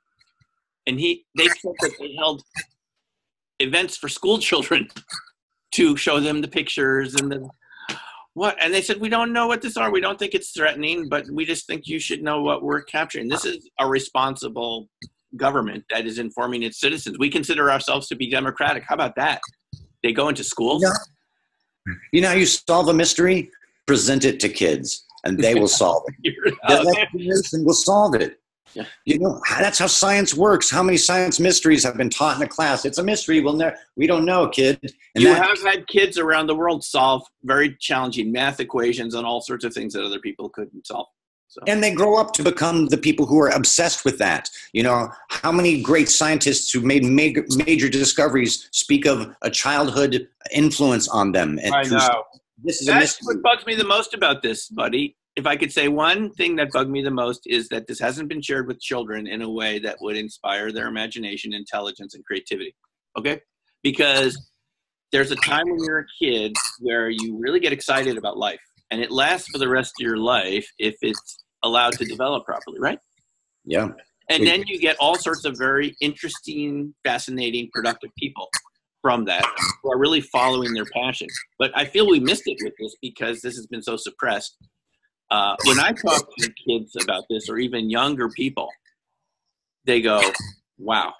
And they said that they held events for school children to show them the pictures and and they said, we don't know what this are. We don't think it's threatening, but we just think you should know what we're capturing. This is a responsible government that is informing its citizens. We consider ourselves to be democratic. How about that? They go into schools. You know how you solve a mystery? Present it to kids, and they will solve it. That generation will solve it. Yeah. You know, that's how science works. How many science mysteries have been taught in a class? It's a mystery. We don't know, kid. And you have had kids around the world solve very challenging math equations and all sorts of things that other people couldn't solve. So. And they grow up to become the people who are obsessed with that. You know, how many great scientists who made major discoveries speak of a childhood influence on them? And I know. This is That's what bugs me the most about this, buddy. If I could say one thing that bugged me the most is that this hasn't been shared with children in a way that would inspire their imagination, intelligence, and creativity. Okay? Because there's a time when you're a kid where you really get excited about life, and it lasts for the rest of your life if it's allowed to develop properly, right? Yeah. And then you get all sorts of very interesting, fascinating, productive people from that who are really following their passion. But I feel we missed it with this because this has been so suppressed. When I talk to kids about this, or even younger people, they go, wow.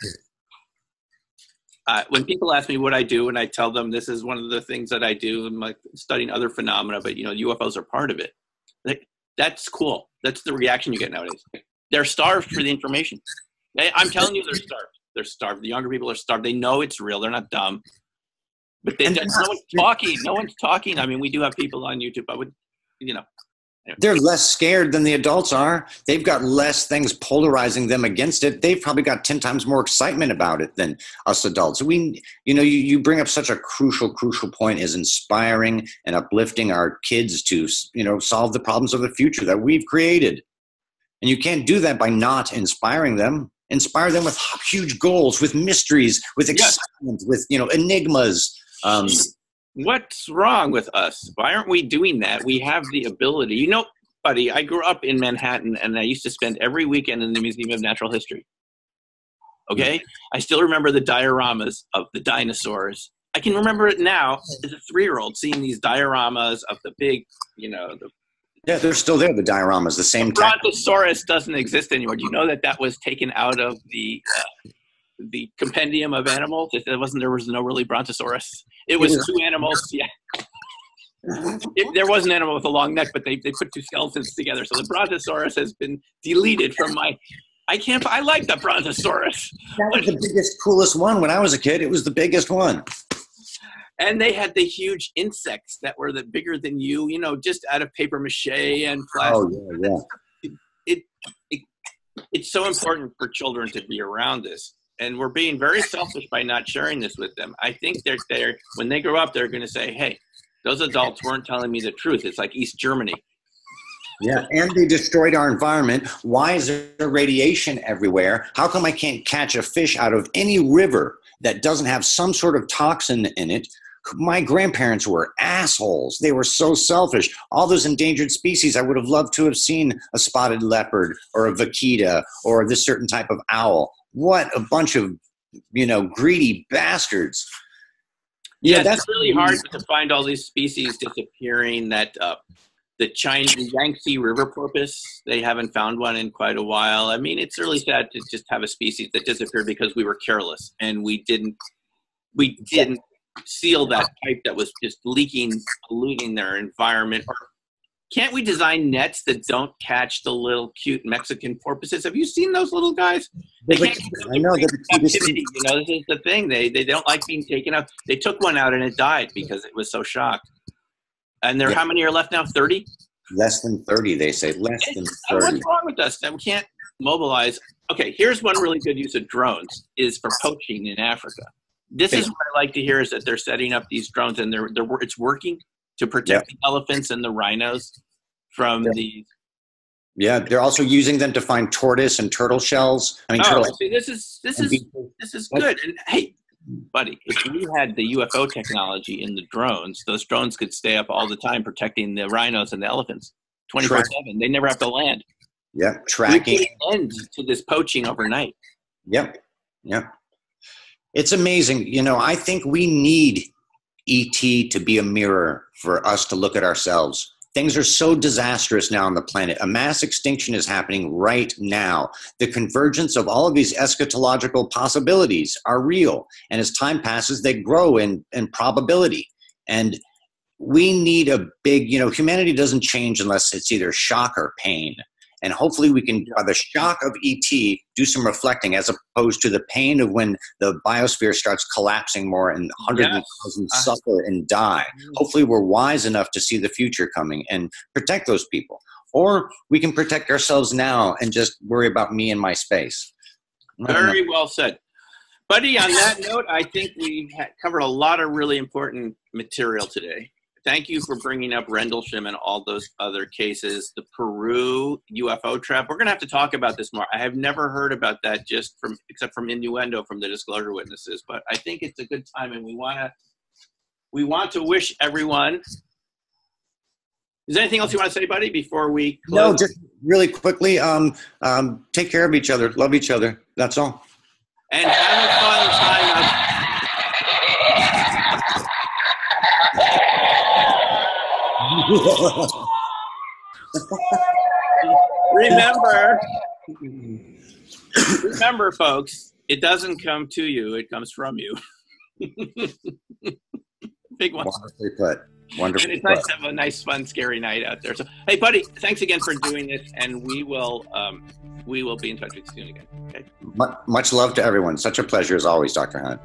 When people ask me what I do, and I tell them this is one of the things that I do, I'm like studying other phenomena, but UFOs are part of it. That's cool. That's the reaction you get nowadays. They're starved for the information. I'm telling you, they're starved. They're starved. The younger people are starved. They know it's real. They're not dumb. But no one's talking. No one's talking. I mean, we do have people on YouTube, but they're less scared than the adults are. They've got less things polarizing them against it. They've probably got 10 times more excitement about it than us adults. You bring up such a crucial point, is inspiring and uplifting our kids to, solve the problems of the future that we've created. And you can't do that by not inspiring them. Inspire them with huge goals, with mysteries, with excitement, with, enigmas. What's wrong with us? Why aren't we doing that? We have the ability. Buddy, I grew up in Manhattan, and I used to spend every weekend in the Museum of Natural History. Okay? I still remember the dioramas of the dinosaurs. I can remember it now as a 3-year-old, seeing these dioramas of the big, Yeah, they're still there, the dioramas, the same time. Brontosaurus doesn't exist anymore. Do you know that was taken out of the compendium of animals? There was no really Brontosaurus. It was 2 animals. Yeah. There was an animal with a long neck, but they put 2 skeletons together. So the Brontosaurus has been deleted from my. I like the Brontosaurus. That was the biggest, coolest one when I was a kid. It was the biggest one. And they had the huge insects that were bigger than you, just out of paper mache and plastic. Oh, yeah. It's so important for children to be around this. And we're being very selfish by not sharing this with them. I think when they grow up, they're going to say, hey, those adults weren't telling me the truth. It's like East Germany. Yeah, and they destroyed our environment. Why is there radiation everywhere? How come I can't catch a fish out of any river that doesn't have some sort of toxin in it? My grandparents were assholes. They were so selfish. All those endangered species, I would have loved to have seen a spotted leopard or a vaquita or this certain type of owl. What a bunch of, greedy bastards. Yeah, it's really hard to find all these species disappearing. That the Yangtze River porpoise, they haven't found one in quite a while. I mean, it's really sad to just have a species that disappeared because we were careless and we didn't seal that pipe that was just polluting their environment. Or can't we design nets that don't catch the little cute Mexican porpoises? Have you seen those little guys? They can't I know that captivity. This is the thing. They don't like being taken out. They took one out and it died because it was so shocked. And how many are left now? 30? Less than 30, they say. Less than 30. What's wrong with us? We can't mobilize. Okay, here's one really good use of drones is for poaching in Africa. This is what I like to hear is that they're setting up these drones and it's working to protect the elephants and the rhinos from these. Yeah, they're also using them to find tortoise and turtle shells. See, this is good. And hey, buddy, if we had the UFO technology in the drones, those drones could stay up all the time protecting the rhinos and the elephants 24/7. They never have to land. Yep, tracking. We put an end to this poaching overnight. Yep. It's amazing. I think we need ET to be a mirror for us to look at ourselves. Things are so disastrous now on the planet. A mass extinction is happening right now. The convergence of all of these eschatological possibilities are real. And as time passes, they grow in probability. And we need a big, humanity doesn't change unless it's either shock or pain. And hopefully we can, by the shock of ET, do some reflecting as opposed to the pain of when the biosphere starts collapsing more and hundreds of thousands suffer and die. Hopefully we're wise enough to see the future coming and protect those people. Or we can protect ourselves now and just worry about me and my space. Very well said. Buddy, on that note, I think we covered a lot of really important material today. Thank you for bringing up Rendlesham and all those other cases. The Peru UFO trap. We're going to have to talk about this more. I have never heard about that except from innuendo from the disclosure witnesses. But I think it's a good time, and we want to wish everyone. Is there anything else you want to say, buddy, before we close? No, just really quickly. Take care of each other. Love each other. That's all. And have a fun time. Remember, folks, it doesn't come to you, it comes from you. Big one. Wonderfully put. Wonderful. And it's nice to have a nice, fun, scary night out there. So, hey, buddy, thanks again for doing this, and we will be in touch with you soon again. Okay. Much love to everyone. Such a pleasure as always, Dr. Hunt.